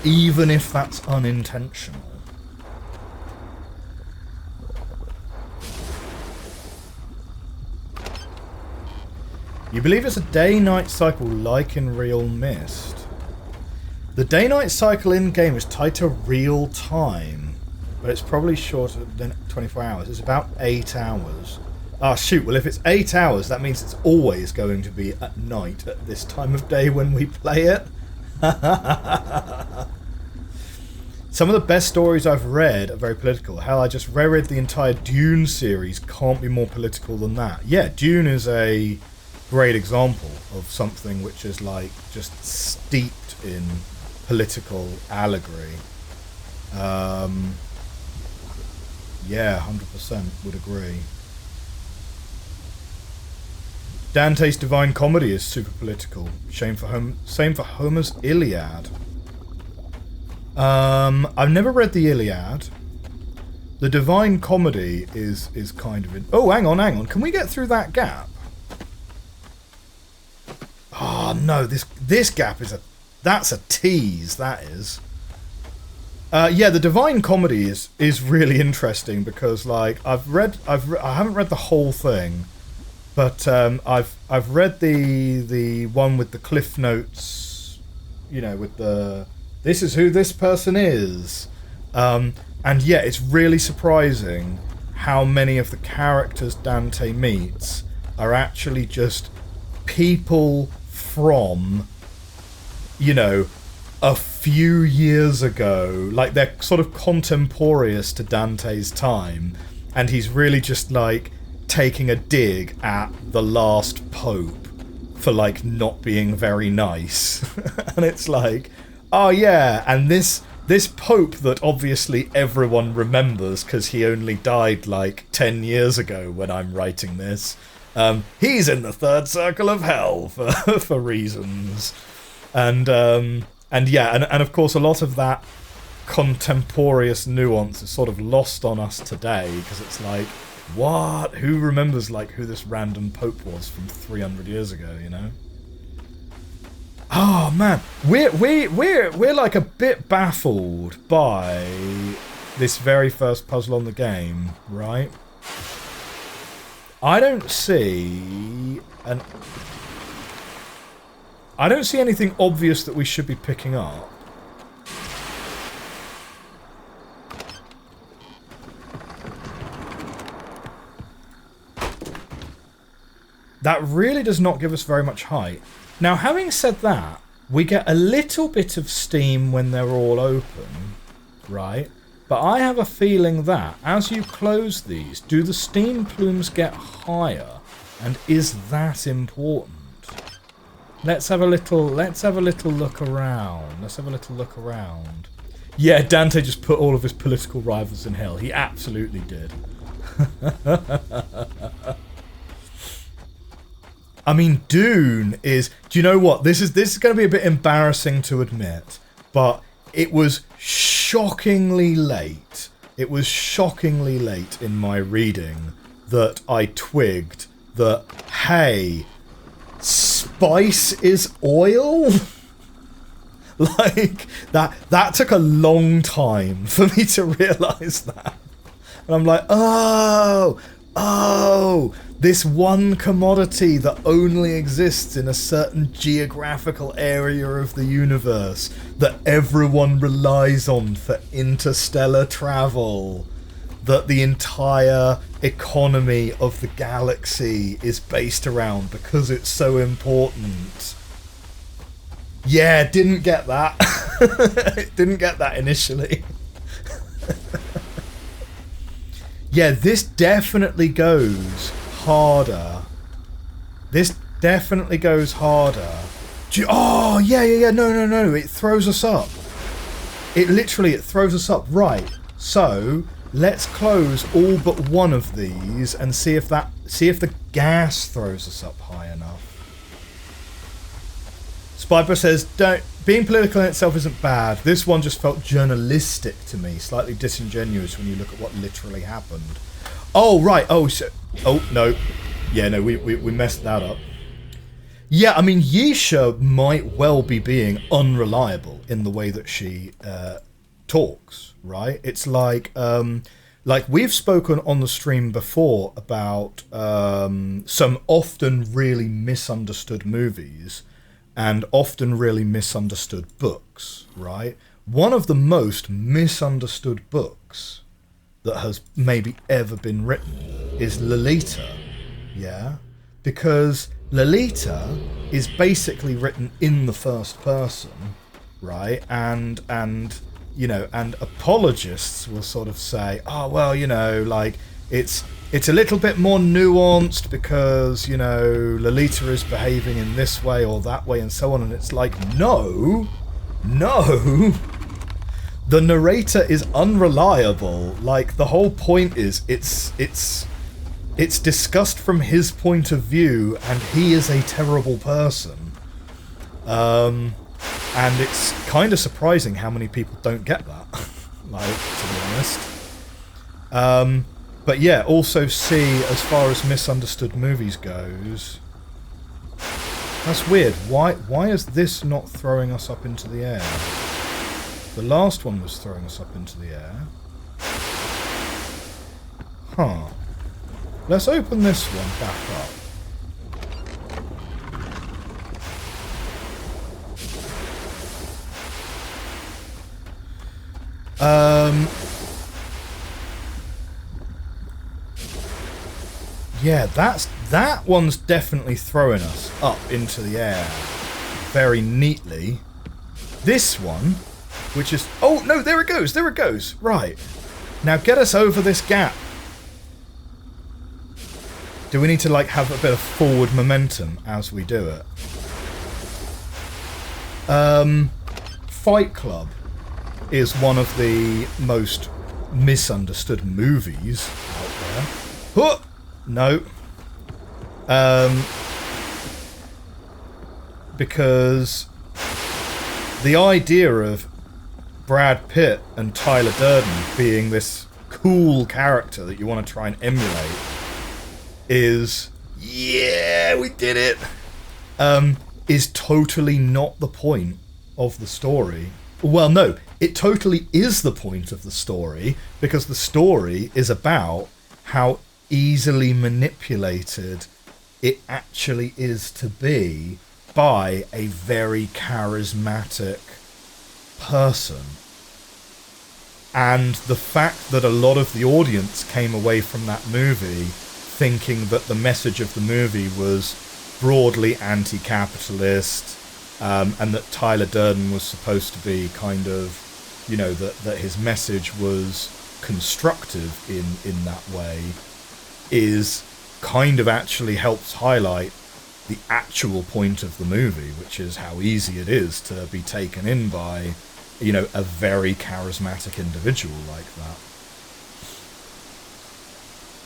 even if that's unintentional. You believe it's a day-night cycle like in real Myst? The day-night cycle in-game is tied to real time, but it's probably shorter than 24 hours. It's about 8 hours. Ah, shoot, well if it's 8 hours, that means it's always going to be at night at this time of day when we play it. Some of the best stories I've read are very political. Hell, I just reread the entire Dune series. Can't be more political than that. Yeah, Dune is a great example of something which is like just steeped in political allegory. Yeah, 100% would agree. Dante's Divine Comedy is super political. Same for Homer's Iliad. I've never read the Iliad. The Divine Comedy is kind of... Oh, hang on. Can we get through that gap? Oh, no, this gap is that's a tease, that is. Yeah, the Divine Comedy is really interesting because, like, I haven't read the whole thing, But I've read the one with the cliff notes, with the this is who this person is, and yeah, it's really surprising how many of the characters Dante meets are actually just people from, a few years ago. Like, they're sort of contemporaneous to Dante's time, and he's really just like taking a dig at the last pope for like not being very nice. And it's like, oh yeah, and this pope that obviously everyone remembers because he only died like 10 years ago when I'm writing this, he's in the third circle of hell for reasons. And yeah, and of course a lot of that contemporaneous nuance is sort of lost on us today, because it's like, what? Who remembers like who this random pope was from 300 years ago, Oh man, we're like a bit baffled by this very first puzzle on the game, right? I don't see anything obvious that we should be picking up. That really does not give us very much height. Now, having said that, we get a little bit of steam when they're all open, right? But I have a feeling that as you close these, do the steam plumes get higher? And is that important? Let's have a little look around. Yeah, Dante just put all of his political rivals in hell. He absolutely did. I mean, Dune is... Do you know what? This is going to be a bit embarrassing to admit, but it was shockingly late. It was shockingly late in my reading that I twigged that, hey, spice is oil? Like, that took a long time for me to realise that. And I'm like, oh, this one commodity that only exists in a certain geographical area of the universe that everyone relies on for interstellar travel, that the entire economy of the galaxy is based around because it's so important. Yeah, didn't get that. Didn't get that initially. Yeah, this definitely goes harder. This definitely goes harder. Oh, yeah. No. It throws us up. It throws us up. Right. So, let's close all but one of these and see if the gas throws us up high enough. Spiper says, being political in itself isn't bad. This one just felt journalistic to me, slightly disingenuous when you look at what literally happened. Oh, right. Oh, no. Yeah, no, we messed that up. Yeah, I mean, Yisha might well be being unreliable in the way that she talks, right? It's like we've spoken on the stream before about some often really misunderstood movies and often really misunderstood books, right? One of the most misunderstood books that has maybe ever been written is Lolita, yeah? Because Lolita is basically written in the first person, right? And apologists will sort of say, oh, well, like, it's a little bit more nuanced because, Lolita is behaving in this way or that way and so on, and it's like, no, the narrator is unreliable. Like, the whole point is it's discussed from his point of view, and he is a terrible person. And it's kind of surprising how many people don't get that, like, to be honest. But yeah, also see, as far as misunderstood movies goes, that's weird. Why is this not throwing us up into the air? The last one was throwing us up into the air. Huh. Let's open this one back up. Yeah, that one's definitely throwing us up into the air very neatly. This one, which is... Oh, no, there it goes, there it goes. Right. Now get us over this gap. Do we need to, like, have a bit of forward momentum as we do it? Fight Club is one of the most misunderstood movies out there. Oh! No. Because the idea of Brad Pitt and Tyler Durden being this cool character that you want to try and emulate is, yeah, we did it, is totally not the point of the story. Well, no, it totally is the point of the story, because the story is about how easily manipulated it actually is to be by a very charismatic person. And the fact that a lot of the audience came away from that movie thinking that the message of the movie was broadly anti-capitalist, and that Tyler Durden was supposed to be kind of, you know, that his message was constructive in that way, is kind of actually helps highlight the actual point of the movie, which is how easy it is to be taken in by, you know, a very charismatic individual like that.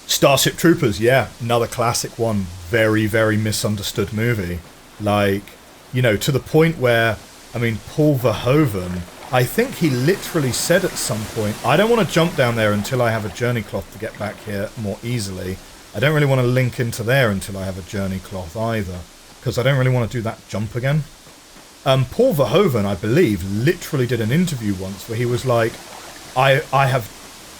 Starship Troopers, yeah, another classic one. Very, very misunderstood movie. Like, you know, to the point where, I mean, Paul Verhoeven, I think he literally said at some point, I don't want to jump down there until I have a journey cloth to get back here more easily. I don't really want to link into there until I have a journey cloth either, because I don't really want to do that jump again. Paul Verhoeven, I believe, literally did an interview once where he was like, I have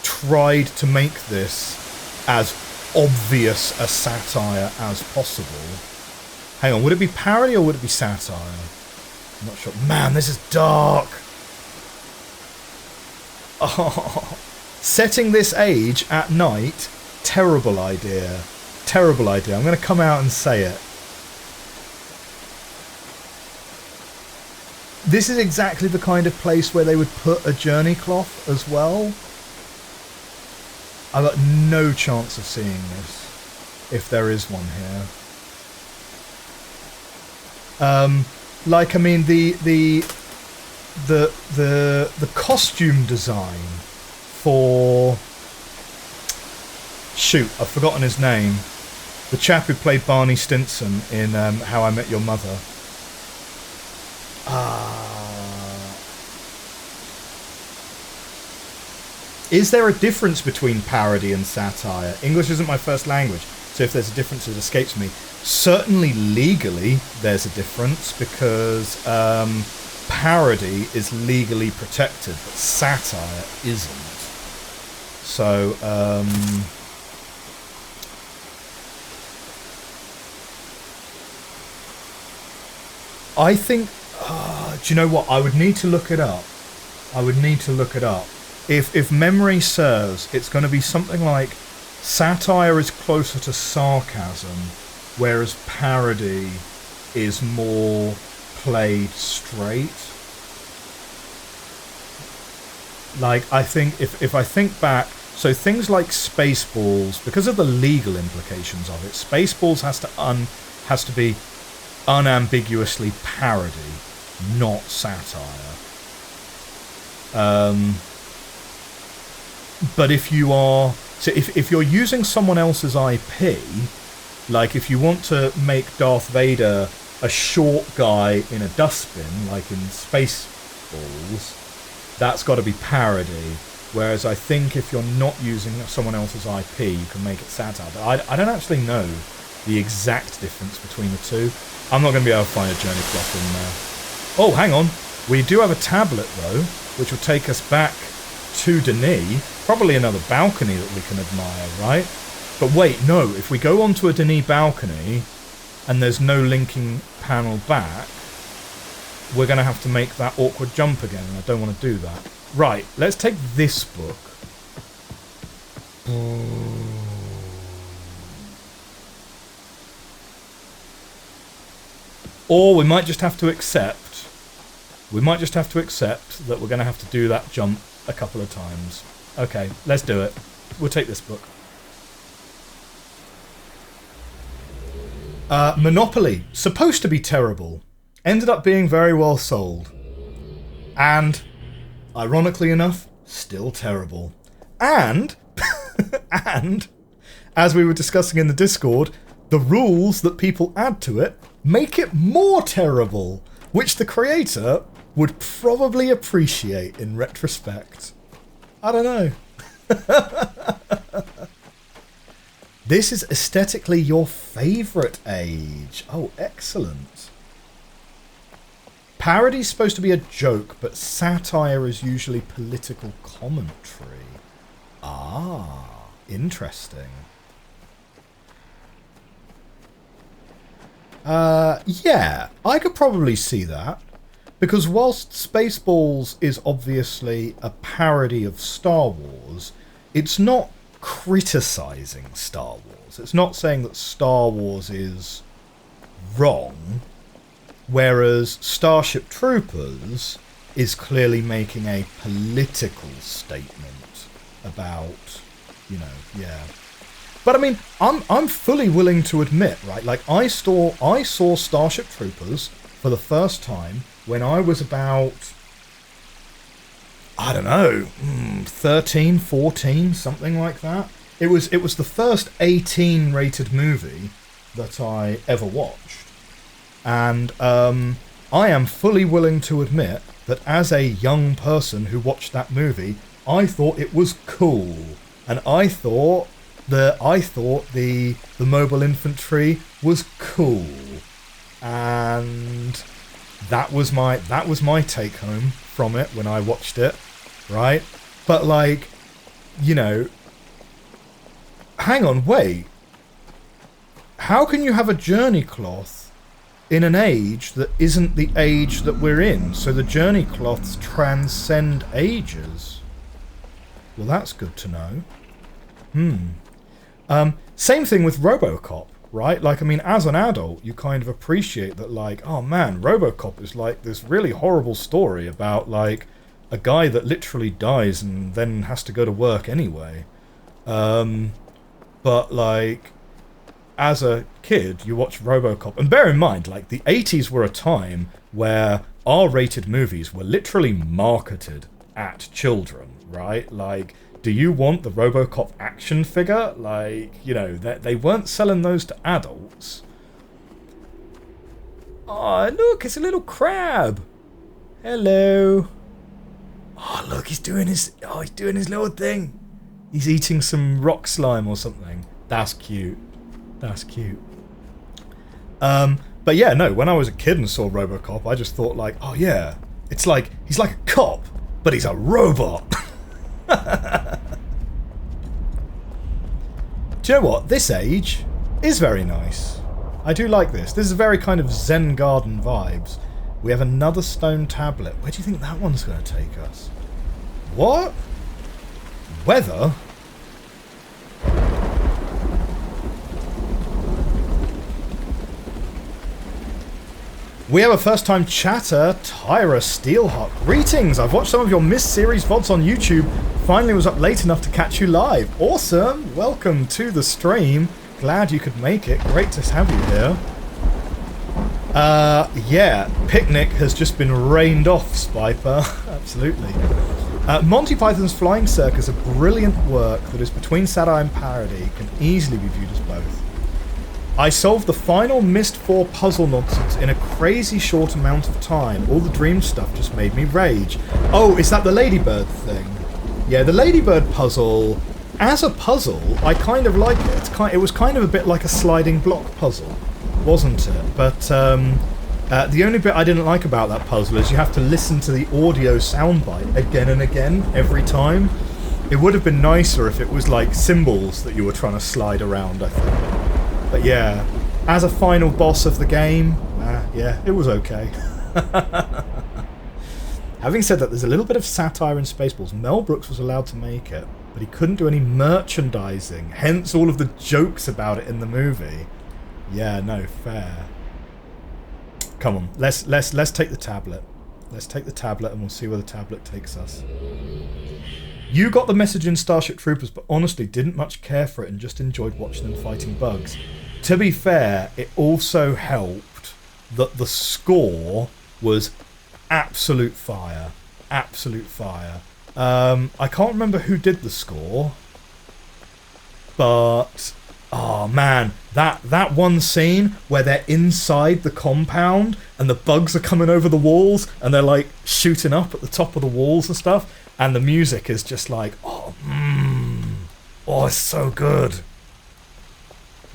tried to make this as obvious a satire as possible. Hang on, would it be parody or would it be satire? I'm not sure. Man, this is dark. Oh, setting this age at night, terrible idea. Terrible idea. I'm going to come out and say it. This is exactly the kind of place where they would put a journey cloth as well. I've got no chance of seeing this, if there is one here. Like, I mean, the costume design for... Shoot, I've forgotten his name. The chap who played Barney Stinson in How I Met Your Mother. Is there a difference between parody and satire? English isn't my first language, so if there's a difference, it escapes me. Certainly legally, there's a difference, because parody is legally protected, but satire isn't. So, I think... do you know what? I would need to look it up. If memory serves, it's going to be something like satire is closer to sarcasm, whereas parody is more played straight. Like, I think, if I think back, so things like Spaceballs, because of the legal implications of it, Spaceballs has to be unambiguously parody, not satire. But if you are... So if you're using someone else's IP, like if you want to make Darth Vader a short guy in a dustbin, like in Spaceballs, that's got to be parody. Whereas I think if you're not using someone else's IP, you can make it satire. But I don't actually know the exact difference between the two. I'm not going to be able to find a journey cloth in there. Oh, hang on. We do have a tablet, though, which will take us back to Denis. Probably another balcony that we can admire, right? But wait, no. If we go onto a Denis balcony and there's no linking panel back, we're going to have to make that awkward jump again, and I don't want to do that. Right, let's take this book. Or we might just have to accept... We might just have to accept that we're going to have to do that jump a couple of times. Okay, let's do it. We'll take this book. Monopoly. Supposed to be terrible. Ended up being very well sold. And, ironically enough, still terrible. And, and, as we were discussing in the Discord, the rules that people add to it make it more terrible, which the creator would probably appreciate in retrospect. I don't know. This is aesthetically your favourite age. Oh, excellent. Parody's supposed to be a joke, but satire is usually political commentary. Ah, interesting. Yeah, I could probably see that. Because whilst Spaceballs is obviously a parody of Star Wars, it's not criticising Star Wars. It's not saying that Star Wars is wrong, whereas Starship Troopers is clearly making a political statement about, you know, yeah. But I mean, I'm fully willing to admit, right? Like I saw Starship Troopers for the first time when I was about, I don't know, 13, 14, something like that. It was the first 18 rated movie that I ever watched. And I am fully willing to admit that as a young person who watched that movie, I thought it was cool. And I thought the mobile infantry was cool. And that was my take home from it when I watched it, right? But like, you know, hang on, wait. How can you have a journey cloth in an age that isn't the age that we're in? So the journey cloths transcend ages. Well, that's good to know. Same thing with RoboCop, right? Like, I mean, as an adult, you kind of appreciate that, like, oh man, RoboCop is like this really horrible story about, like, a guy that literally dies and then has to go to work anyway. But, like, as a kid, you watch RoboCop, and bear in mind, like, the 80s were a time where R-rated movies were literally marketed at children, right? Like, do you want the RoboCop action figure? Like, you know, they weren't selling those to adults. Oh, look, it's a little crab. Hello. Oh, look, he's doing his little thing. He's eating some rock slime or something. That's cute. That's cute. But yeah, no, when I was a kid and saw RoboCop, I just thought like, oh yeah, it's like, he's like a cop, but he's a robot. Do you know what? This age is very nice. I do like this. This is very kind of Zen Garden vibes. We have another stone tablet. Where do you think that one's going to take us? What? Weather? We have a first-time chatter, Tyra Steelhawk. Greetings! I've watched some of your Myst series VODs on YouTube. Finally was up late enough to catch you live. Awesome! Welcome to the stream. Glad you could make it. Great to have you here. Yeah, Picnic has just been rained off, Spiper. Absolutely. Monty Python's Flying Circus, a brilliant work that is between satire and parody, can easily be viewed as both. I solved the final Myst 4 puzzle nonsense in a crazy short amount of time. All the dream stuff just made me rage. Oh, is that the Ladybird thing? Yeah, the Ladybird puzzle, as a puzzle, I kind of like it. It was kind of a bit like a sliding block puzzle, wasn't it? But the only bit I didn't like about that puzzle is you have to listen to the audio soundbite again and again every time. It would have been nicer if it was like symbols that you were trying to slide around, I think. But yeah, as a final boss of the game, yeah, it was okay. Having said that, there's a little bit of satire in Spaceballs. Mel Brooks was allowed to make it, but he couldn't do any merchandising, hence all of the jokes about it in the movie. Yeah, no, fair. Come on, let's take the tablet. Let's take the tablet and we'll see where the tablet takes us. You got the message in Starship Troopers, but honestly didn't much care for it and just enjoyed watching them fighting bugs. To be fair, it also helped that the score was absolute fire. Absolute fire. I can't remember who did the score, but oh man, that one scene where they're inside the compound and the bugs are coming over the walls and they're like shooting up at the top of the walls and stuff, and the music is just like, oh, it's so good.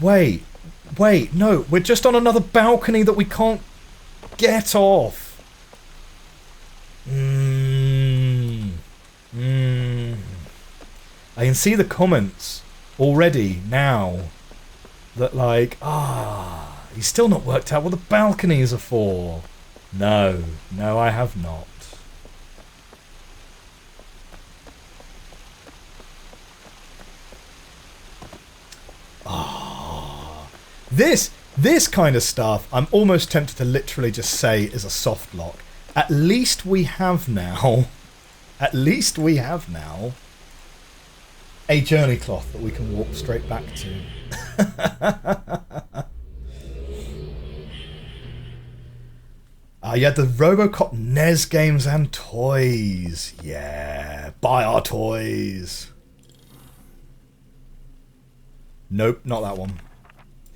Wait, no, we're just on another balcony that we can't get off. I can see the comments already now that like, he's still not worked out what the balconies are for. No, I have not. This kind of stuff, I'm almost tempted to literally just say is a soft lock. At least we have now a journey cloth that we can walk straight back to. Yeah, the Robocop NES games and toys. Yeah, buy our toys. Nope, not that one.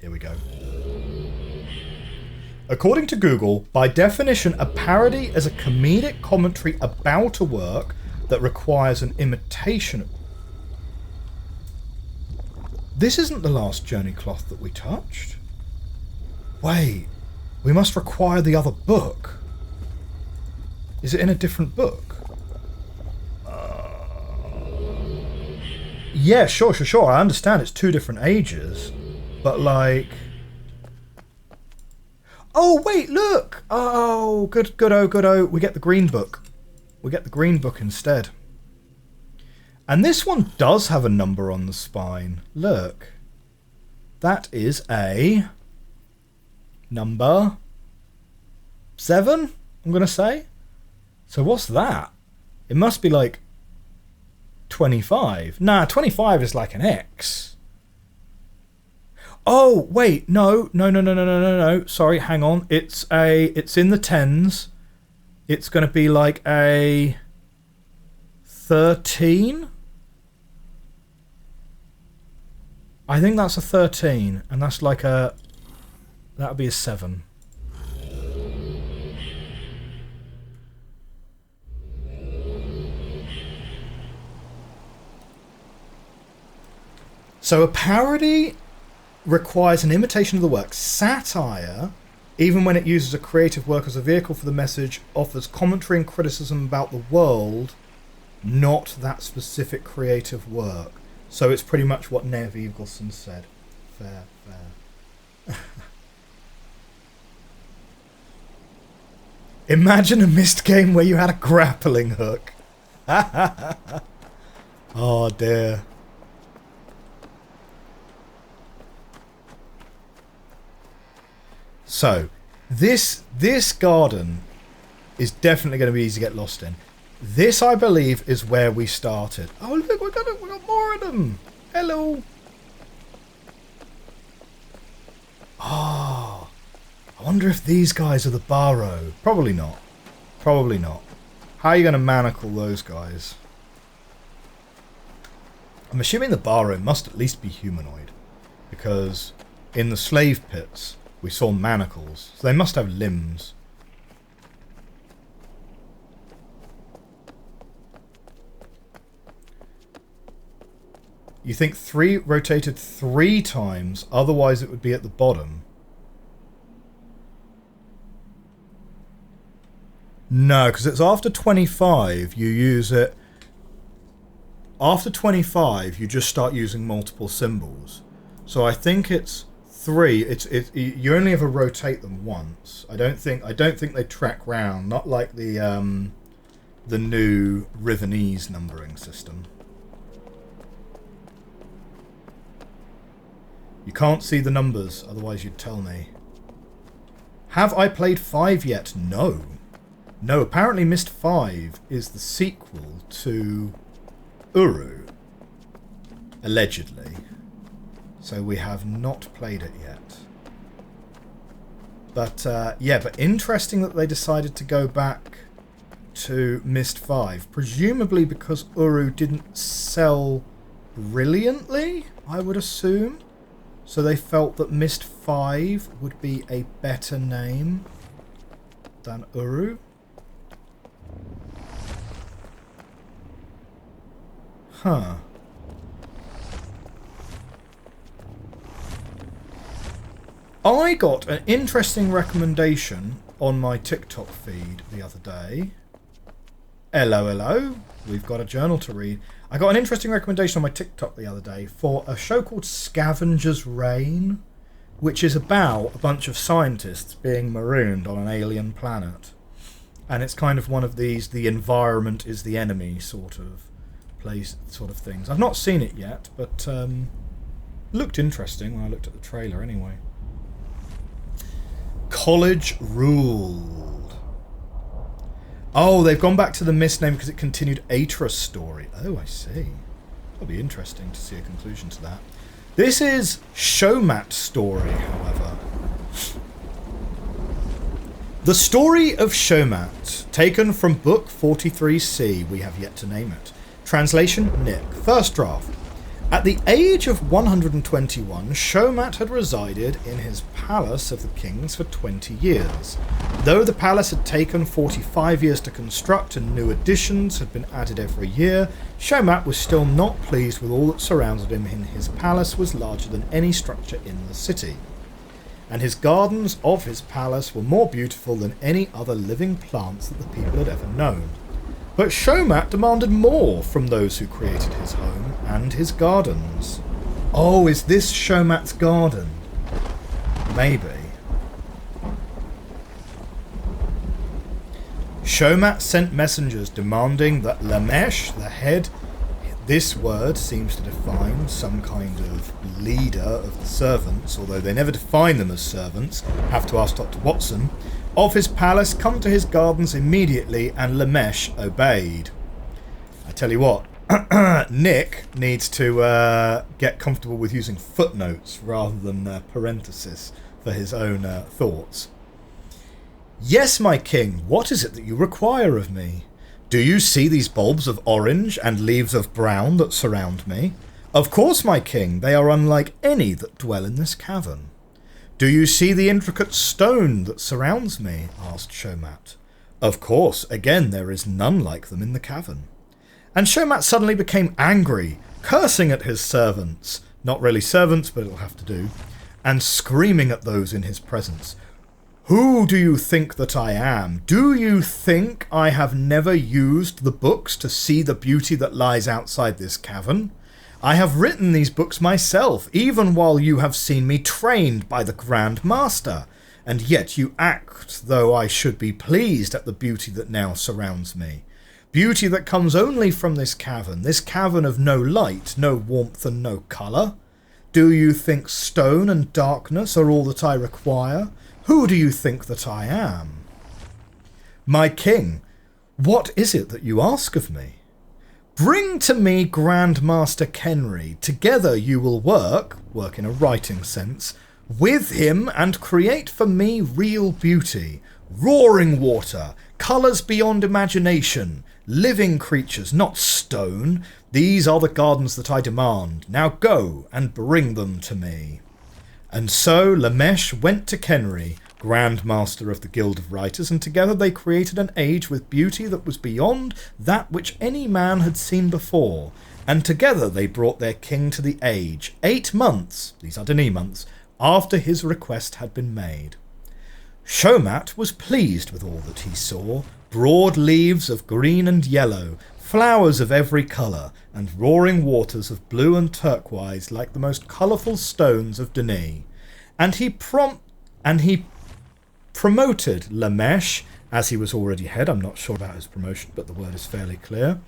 Here we go. According to Google, by definition, a parody is a comedic commentary about a work that requires an imitation. This isn't the last journey cloth that we touched. Wait, we must require the other book. Is it in a different book? Yeah, sure. I understand it's two different ages, but like... Oh, wait, look! Oh, good. We get the green book. We get the green book instead. And this one does have a number on the spine. Look. That is a... number... 7, I'm going to say. So what's that? It must be like... 25. Nah, 25 is like an X. Oh, wait, no. Sorry, hang on. It's in the 10s. It's going to be like a 13. I think that's a 13, and that's like a... that would be a 7. So a parody requires an imitation of the work. Satire, even when it uses a creative work as a vehicle for the message, offers commentary and criticism about the world, not that specific creative work. So it's pretty much what Nev Eagleson said. Fair. Imagine a Myst game where you had a grappling hook. Oh dear. So, this garden is definitely going to be easy to get lost in. This, I believe, is where we started. Oh, look, we got more of them. Hello. Oh, I wonder if these guys are the Bahro. Probably not. How are you going to manacle those guys? I'm assuming the Bahro must at least be humanoid, because in the slave pits we saw manacles, so they must have limbs. You think 3 rotated 3 times, otherwise it would be at the bottom. No, because it's after 25 you use it. After 25 you just start using multiple symbols. So I think it's 3. You only ever rotate them once. I don't think they track round. Not like the new Rivenese numbering system. You can't see the numbers, otherwise you'd tell me. Have I played 5 yet? No. No, apparently Myst 5 is the sequel to URU. Allegedly. So we have not played it yet. But, yeah, but interesting that they decided to go back to Myst 5. Presumably because URU didn't sell brilliantly, I would assume. So they felt that Myst 5 would be a better name than URU. Huh. I got an interesting recommendation on my TikTok feed the other day. Hello. We've got a journal to read. I got an interesting recommendation on my TikTok the other day for a show called Scavenger's Reign, which is about a bunch of scientists being marooned on an alien planet. And it's kind of one of these, the environment is the enemy sort of things. I've not seen it yet, but looked interesting when I looked at the trailer anyway. College Ruled. Oh, they've gone back to the Myst name because it continued Atrus' story. Oh, I see. That'll be interesting to see a conclusion to that. This is Shomat's story, however. The story of Shomat, taken from Book 43C, we have yet to name it. Translation, Nick. First draft. At the age of 121, Shomat had resided in his palace of the kings for 20 years. Though the palace had taken 45 years to construct and new additions had been added every year, Shomat was still not pleased with all that surrounded him, and his palace was larger than any structure in the city. And his gardens of his palace were more beautiful than any other living plants that the people had ever known. But Shomat demanded more from those who created his home and his gardens. Oh, is this Shomat's garden? Maybe. Shomat sent messengers demanding that Lamesh, the head, this word seems to define some kind of leader of the servants, although they never define them as servants, have to ask Dr. Watson, of his palace come to his gardens immediately, and Lamesh obeyed. I tell you what, Nick needs to get comfortable with using footnotes rather than parenthesis for his own thoughts. Yes, my king, what is it that you require of me? Do you see these bulbs of orange and leaves of brown that surround me? Of course, my king, they are unlike any that dwell in this cavern. Do you see the intricate stone that surrounds me? Asked Shomat. Of course, again there is none like them in the cavern. And Shomat suddenly became angry, cursing at his servants, not really servants, but it'll have to do, and screaming at those in his presence. Who do you think that I am? Do you think I have never used the books to see the beauty that lies outside this cavern? I have written these books myself, even while you have seen me trained by the Grand Master, and yet you act though I should be pleased at the beauty that now surrounds me. Beauty that comes only from this cavern of no light, no warmth and no colour. Do you think stone and darkness are all that I require? Who do you think that I am? My king, what is it that you ask of me? Bring to me Grand Master Kenry. Together you will work in a writing sense, with him and create for me real beauty, roaring water, colours beyond imagination, living creatures, not stone. These are the gardens that I demand. Now go and bring them to me. And so Lamesh went to Kenry, Grand Master of the Guild of Writers, and together they created an age with beauty that was beyond that which any man had seen before. And together they brought their king to the age, 8 months, these are Denis months, after his request had been made. Shomat was pleased with all that he saw, broad leaves of green and yellow, flowers of every colour, and roaring waters of blue and turquoise like the most colourful stones of Denis. and he promoted Lamesh, as he was already head. I'm not sure about his promotion, but the word is fairly clear,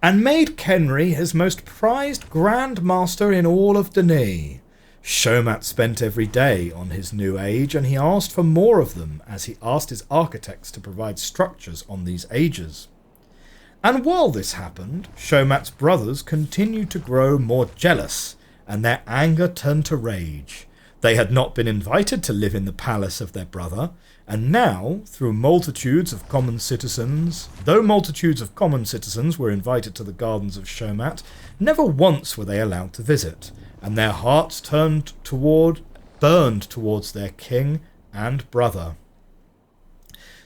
and made Kenry his most prized Grand Master in all of Dani. Shomat spent every day on his new age, and he asked for more of them, as he asked his architects to provide structures on these ages. And while this happened, Shomat's brothers continued to grow more jealous, and their anger turned to rage. They had not been invited to live in the palace of their brother, and now, though multitudes of common citizens were invited to the gardens of Shomat, never once were they allowed to visit, and their hearts burned towards their king and brother.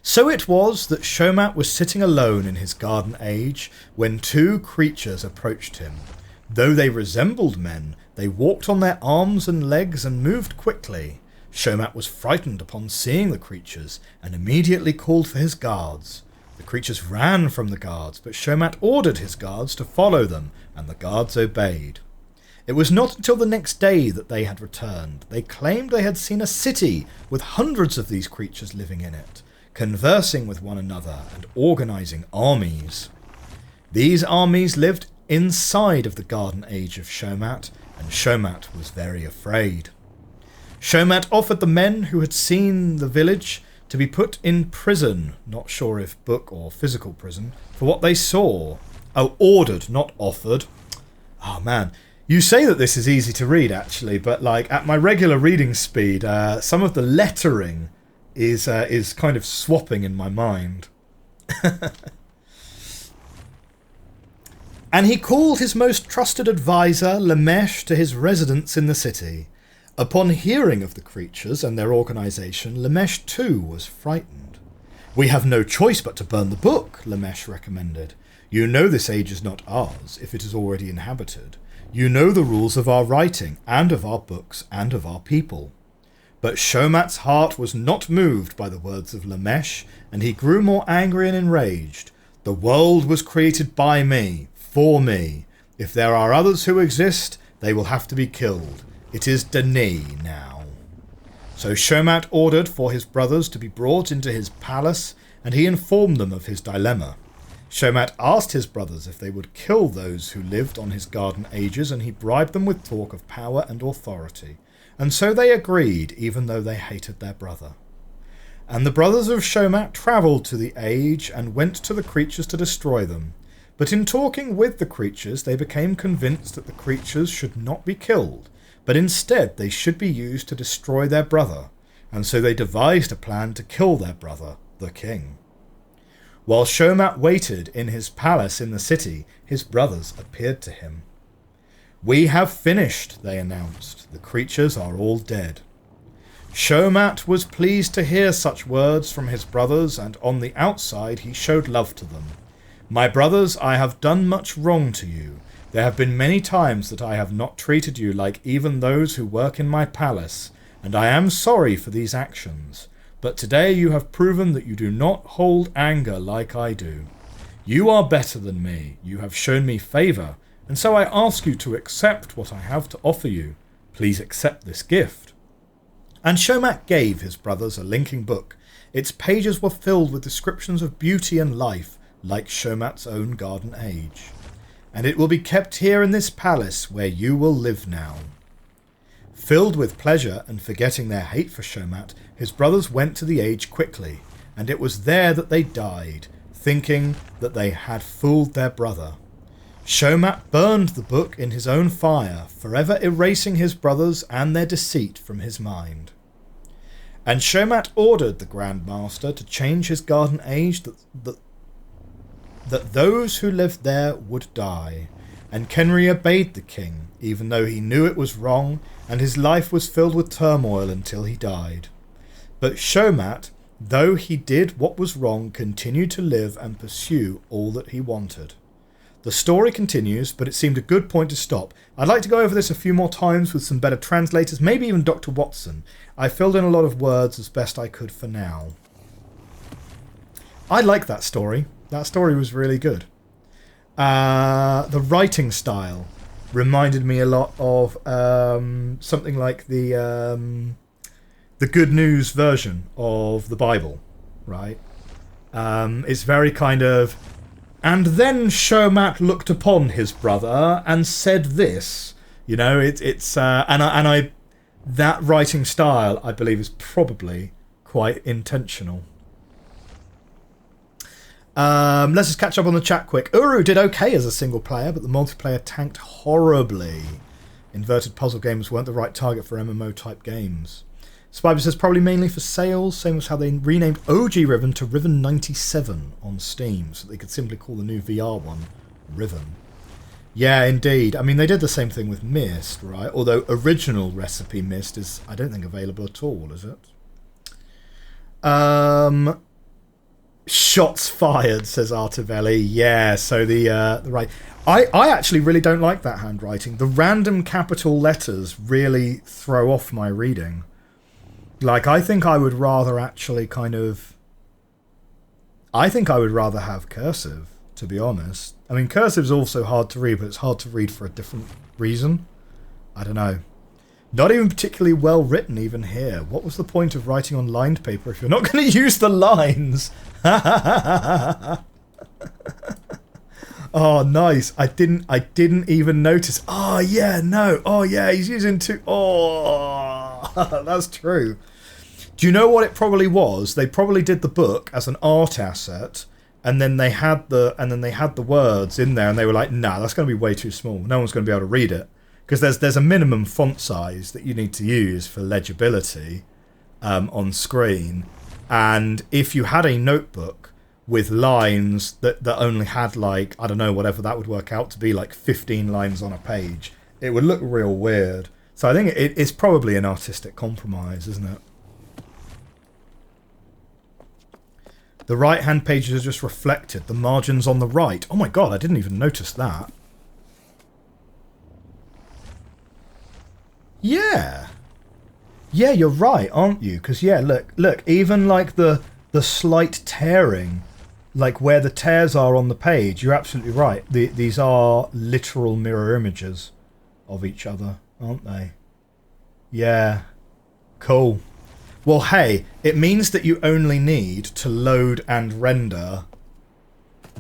So it was that Shomat was sitting alone in his garden age when two creatures approached him. Though they resembled men, they walked on their arms and legs and moved quickly. Shomat was frightened upon seeing the creatures and immediately called for his guards. The creatures ran from the guards, but Shomat ordered his guards to follow them, and the guards obeyed. It was not until the next day that they had returned. They claimed they had seen a city with hundreds of these creatures living in it, conversing with one another and organising armies. These armies lived inside of the garden age of Shomat, and Shomat was very afraid. Shomat offered the men who had seen the village to be put in prison, not sure if book or physical prison, for what they saw. Oh, ordered, not offered. Oh man, you say that this is easy to read actually, but like at my regular reading speed, some of the lettering is kind of swapping in my mind. And he called his most trusted advisor, Lamesh, to his residence in the city. Upon hearing of the creatures and their organisation, Lamesh too was frightened. "We have no choice but to burn the book," Lamesh recommended. "You know this age is not ours, if it is already inhabited. You know the rules of our writing, and of our books, and of our people." But Shomat's heart was not moved by the words of Lamesh, and he grew more angry and enraged. "The world was created by me, for me. If there are others who exist, they will have to be killed. It is Dani now." So Shomat ordered for his brothers to be brought into his palace, and he informed them of his dilemma. Shomat asked his brothers if they would kill those who lived on his garden ages, and he bribed them with talk of power and authority. And so they agreed, even though they hated their brother. And the brothers of Shomat travelled to the age and went to the creatures to destroy them. But in talking with the creatures, they became convinced that the creatures should not be killed, but instead they should be used to destroy their brother, and so they devised a plan to kill their brother, the king. While Shomat waited in his palace in the city, his brothers appeared to him. "We have finished," they announced. "The creatures are all dead." Shomat was pleased to hear such words from his brothers, and on the outside he showed love to them. "My brothers, I have done much wrong to you. There have been many times that I have not treated you like even those who work in my palace, and I am sorry for these actions. But today you have proven that you do not hold anger like I do. You are better than me. You have shown me favour, and so I ask you to accept what I have to offer you. Please accept this gift." And Shomat gave his brothers a linking book. Its pages were filled with descriptions of beauty and life, like Shomat's own garden age. "And it will be kept here in this palace where you will live now." Filled with pleasure and forgetting their hate for Shomat, his brothers went to the age quickly, and it was there that they died, thinking that they had fooled their brother. Shomat burned the book in his own fire, forever erasing his brothers and their deceit from his mind. And Shomat ordered the Grand Master to change his garden age that those who lived there would die, and Kenry obeyed the king, even though he knew it was wrong, and his life was filled with turmoil until he died. But Shomat, though he did what was wrong, continued to live and pursue all that he wanted. The story continues, but it seemed a good point to stop. I'd like to go over this a few more times with some better translators, maybe even Dr. Watson. I filled in a lot of words as best I could for now. I like that story. That story was really good. The writing style reminded me a lot of something like the the good news version of the Bible, right? It's very kind of, and then Shermat looked upon his brother and said this. You know, it's that writing style, I believe, is probably quite intentional. Let's just catch up on the chat quick. URU did okay as a single player, but the multiplayer tanked horribly. Inverted puzzle games weren't the right target for MMO type games. Spider says probably mainly for sales, same as how they renamed OG Riven to Riven 97 on Steam, so they could simply call the new VR one Riven. Yeah, indeed. I mean, they did the same thing with Myst, right? Although original recipe Myst is, I don't think, available at all, is it? Shots fired, says Artivelli. Yeah, so the right. I actually really don't like that handwriting. The random capital letters really throw off my reading. Like, I think I would rather actually kind of... I think I would rather have cursive, to be honest. I mean, cursive's also hard to read, but it's hard to read for a different reason. I don't know. Not even particularly well written even here. What was the point of writing on lined paper if you're not going to use the lines? Oh, nice. I didn't even notice. Oh, yeah, no. Oh, yeah, he's using two. Oh, that's true. Do you know what it probably was? They probably did the book as an art asset, and then they had the words in there, and they were like, nah, that's going to be way too small. No one's going to be able to read it. Because there's a minimum font size that you need to use for legibility on screen. And if you had a notebook with lines that only had, like, I don't know, whatever that would work out to be, like 15 lines on a page, it would look real weird. So I think it's probably an artistic compromise, isn't it? The right-hand pages are just reflected. The margins on the right. Oh my god, I didn't even notice that. Yeah. Yeah, you're right, aren't you? Because, yeah, look, even like the slight tearing, like where the tears are on the page, you're absolutely right. These are literal mirror images of each other, aren't they? Yeah. Cool. Well, hey, it means that you only need to load and render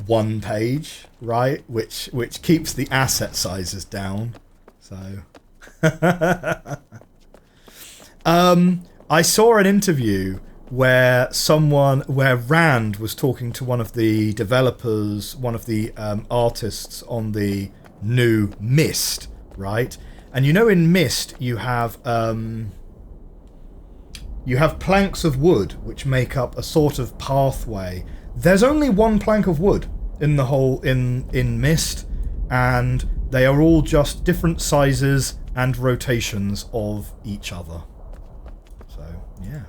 one page, right? Which keeps the asset sizes down. So... I saw an interview where Rand was talking to one of the developers, one of the artists on the new Myst, right? And you know, in Myst you have planks of wood which make up a sort of pathway. There's only one plank of wood in the whole in Myst, and they are all just different sizes and rotations of each other. So, yeah.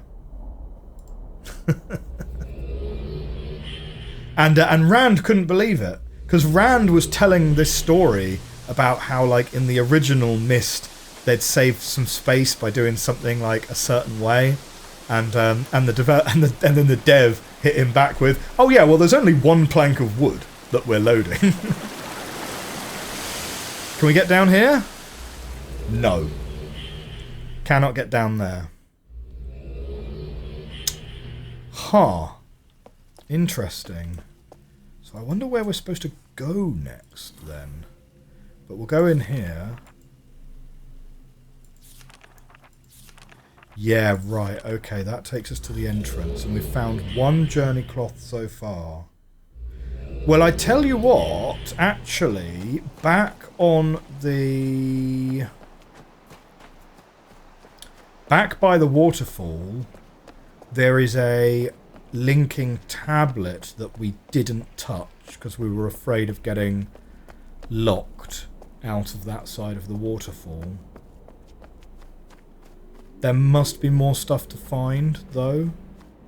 And Rand couldn't believe it, because Rand was telling this story about how, like, in the original Myst, they'd saved some space by doing something like a certain way, and then the dev hit him back with, "Oh yeah, well, there's only one plank of wood that we're loading." Can we get down here? No. Cannot get down there. Huh. Interesting. So I wonder where we're supposed to go next then. But we'll go in here. Yeah, right. Okay, that takes us to the entrance. And we've found one journey cloth so far. Well, I tell you what, actually, back by the waterfall, there is a linking tablet that we didn't touch because we were afraid of getting locked out of that side of the waterfall. There must be more stuff to find, though.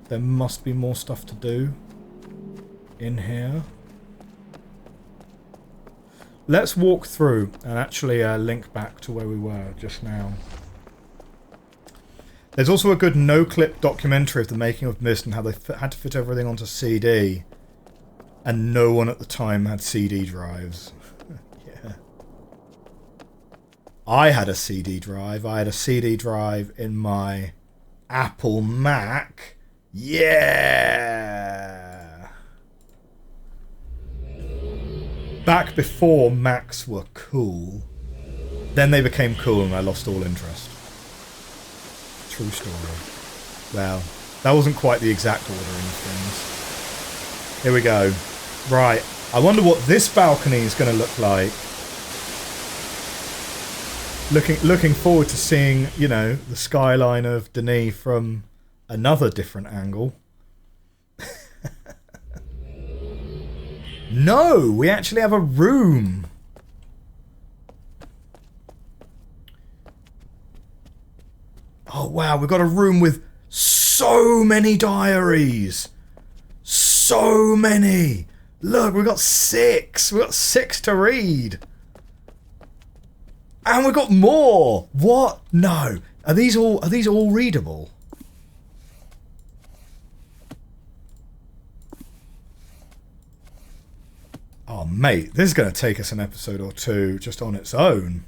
There must be more stuff to do in here. Let's walk through and actually link back to where we were just now. There's also a good no-clip documentary of the making of Myst and how they had to fit everything onto CD. And no one at the time had CD drives. Yeah. I had a CD drive. I had a CD drive in my Apple Mac. Yeah! Back before Macs were cool. Then they became cool and I lost all interest. True story. Well, that wasn't quite the exact ordering of things. Here we go. Right. I wonder what this balcony is going to look like. Looking forward to seeing, you know, the skyline of Denis from another different angle. No, we actually have a room. Oh wow, we've got a room with so many diaries. So many. Look, we've got 6. We've got 6 to read. And we've got more. What? No. Are these all readable? Oh mate, this is going to take us an episode or two just on its own.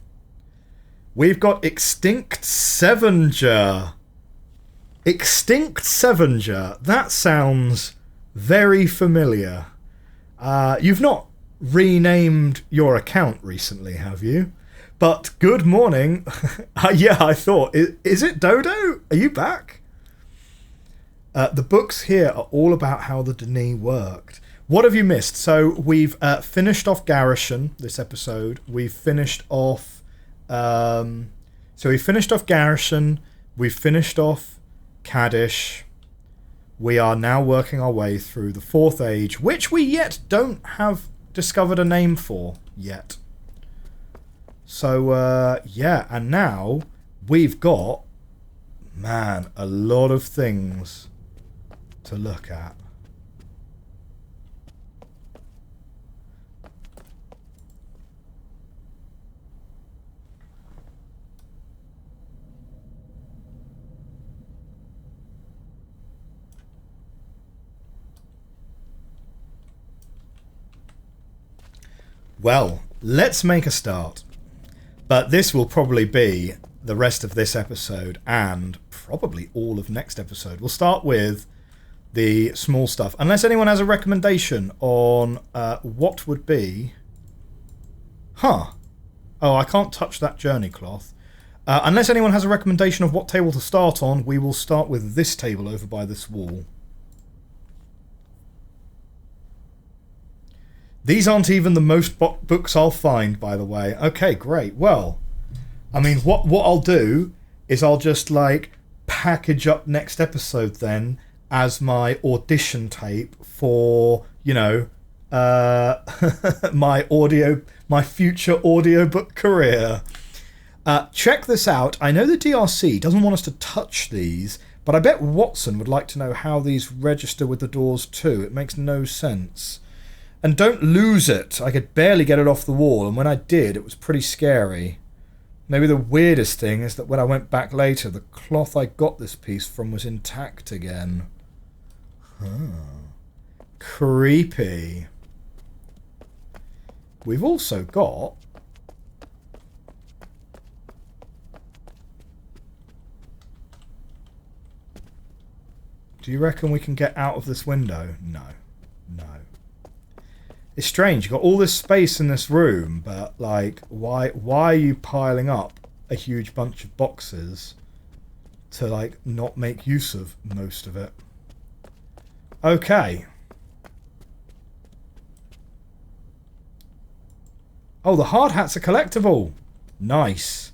We've got Extinct Sevenger. Extinct Sevenger. That sounds very familiar. You've not renamed your account recently, have you? But good morning. Yeah, I thought. Is it Dodo? Are you back? The books here are all about how the Denis worked. What have you missed? So we've finished off Garrison this episode. We've finished off... so we finished off Garrison. We've finished off Kadish. We are now working our way through the 4th Age, which we yet don't have discovered a name for yet. So, yeah, and now we've got, man, a lot of things to look at. Well, let's make a start. But this will probably be the rest of this episode and probably all of next episode. We'll start with the small stuff. Unless anyone has a recommendation on what would be... Huh. Oh, I can't touch that journey cloth. Unless anyone has a recommendation of what table to start on, we will start with this table over by this wall. These aren't even the most books I'll find, by the way. Okay, great. Well, I mean, what I'll do is I'll just, like, package up next episode then as my audition tape for, you know, my future audiobook career. Check this out. I know the DRC doesn't want us to touch these, but I bet Watson would like to know how these register with the doors too. It makes no sense. And don't lose it. I could barely get it off the wall, and when I did, it was pretty scary. Maybe the weirdest thing is that when I went back later, the cloth I got this piece from was intact again. Huh. Creepy. We've also got... Do you reckon we can get out of this window? No. No. It's strange, you've got all this space in this room, but, like, why are you piling up a huge bunch of boxes to, like, not make use of most of it? Okay. Oh, the hard hat's a collectible. Nice.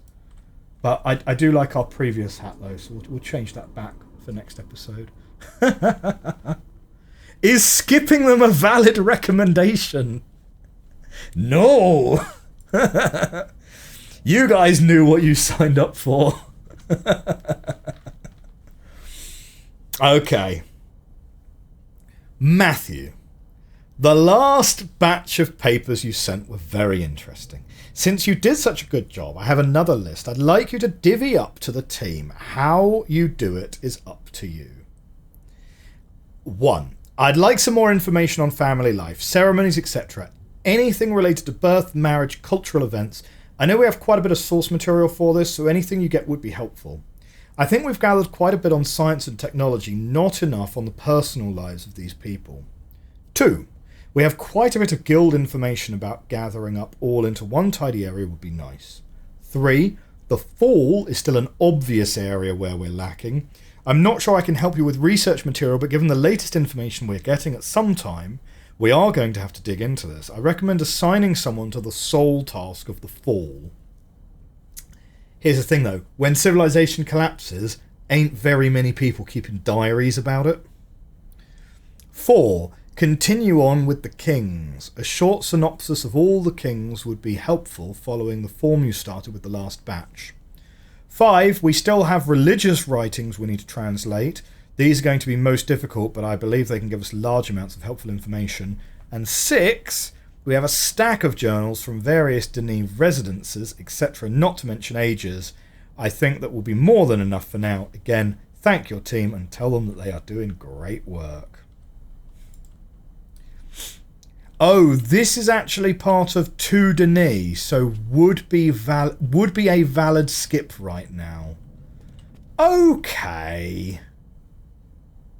But I do like our previous hat, though, so we'll change that back for next episode. Is skipping them a valid recommendation? No! You guys knew what you signed up for. Okay. Matthew, the last batch of papers you sent were very interesting. Since you did such a good job, I have another list. I'd like you to divvy up to the team. How you do it is up to you. 1. I'd like some more information on family life, ceremonies, etc. Anything related to birth, marriage, cultural events. I know we have quite a bit of source material for this, so anything you get would be helpful. I think we've gathered quite a bit on science and technology, not enough on the personal lives of these people. 2. We have quite a bit of guild information about gathering up all into one tidy area would be nice. 3. The Fall is still an obvious area where we're lacking. I'm not sure I can help you with research material, but given the latest information we're getting at some time, we are going to have to dig into this. I recommend assigning someone to the sole task of the Fall. Here's the thing though, when civilization collapses, ain't very many people keeping diaries about it. 4. Continue on with the kings. A short synopsis of all the kings would be helpful following the form you started with the last batch. 5. We still have religious writings we need to translate. These are going to be most difficult, but I believe they can give us large amounts of helpful information. And 6. We have a stack of journals from various Denis residences, etc., not to mention ages. I think that will be more than enough for now. Again, thank your team and tell them that they are doing great work. Oh, this is actually part of 2 Denis, so would be a valid skip right now. Okay.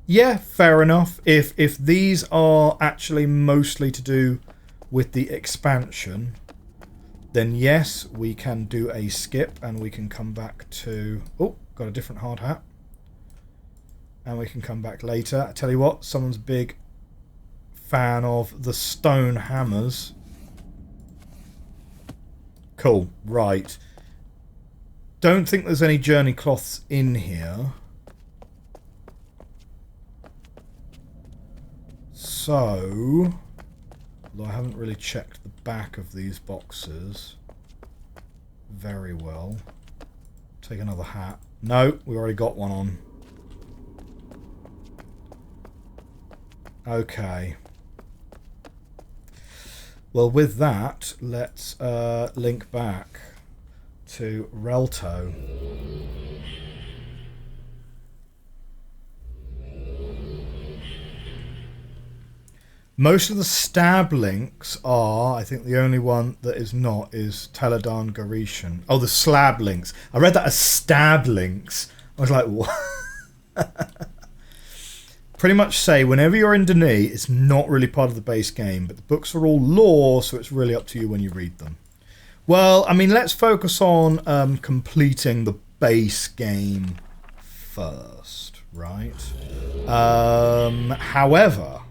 Yeah, fair enough. If these are actually mostly to do with the expansion, then yes, we can do a skip and we can come back to... Oh, got a different hard hat. And we can come back later. I tell you what, someone's big fan of the stone hammers. Cool, right. Don't think there's any journey cloths in here. So, although I haven't really checked the back of these boxes very well. Take another hat. No, we already got one on. Okay. Well, with that, let's link back to Relto. Most of the stab links are, I think the only one that is not is Teledan Garetian. Oh, the slab links. I read that as stab links. I was like, what? Pretty much say whenever you're in Denis, it's not really part of the base game, but the books are all lore, so it's really up to you when you read them. Well, I mean, let's focus on completing the base game first, right? However,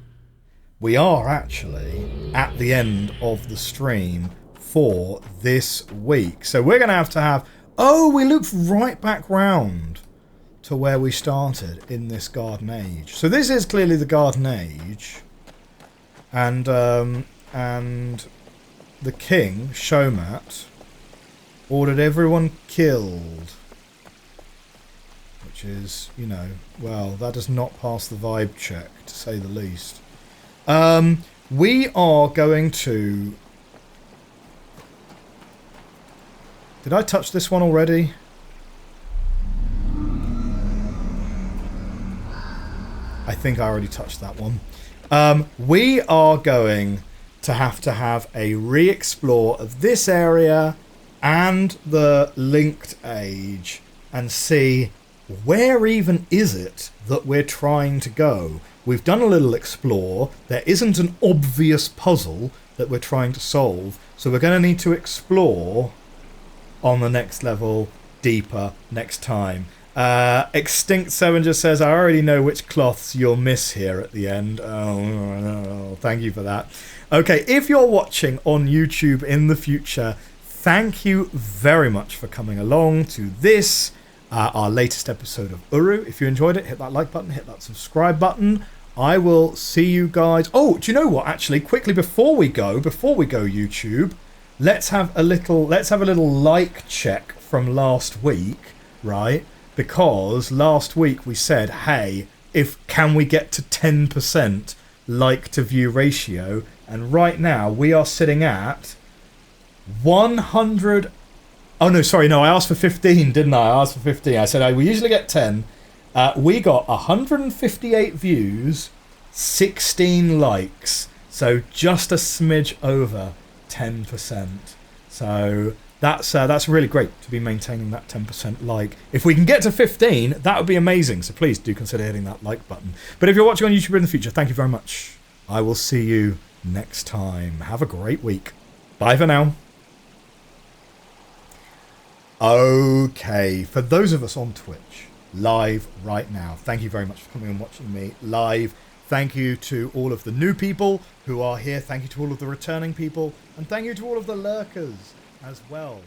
we are actually at the end of the stream for this week. So we're going to have... Oh, we looped right back round to where we started in this Garden Age. So this is clearly the Garden Age. And the king, Shomat, ordered everyone killed. Which is, you know, well, that does not pass the vibe check, to say the least. We are going to... Did I touch this one already? I think I already touched that one. We are going to have a re-explore of this area and the linked age and see where even is it that we're trying to go. We've done a little explore. There isn't an obvious puzzle that we're trying to solve, so we're going to need to explore on the next level deeper next time. Extinct 7 just says, I already know which cloths you'll miss here at the end. Oh, thank you for that. Okay, if you're watching on YouTube in the future, thank you very much for coming along to this, our latest episode of URU. If you enjoyed it, hit that like button, hit that subscribe button. I will see you guys. Oh, do you know what? Actually, quickly before we go YouTube, let's have a little like check from last week, right? Because last week we said, hey, can we get to 10% like to view ratio? And right now we are sitting at 100. Oh no, sorry, no, I asked for 15, didn't I? I asked for 15. I said we usually get 10. We got 158 views, 16 likes, so just a smidge over 10%. So that's really great to be maintaining that 10% like. If we can get to 15, that would be amazing. So please do consider hitting that like button. But if you're watching on YouTube in the future, thank you very much. I will see you next time. Have a great week. Bye for now. Okay, for those of us on Twitch, live right now, thank you very much for coming and watching me live. Thank you to all of the new people who are here. Thank you to all of the returning people. And thank you to all of the lurkers as well.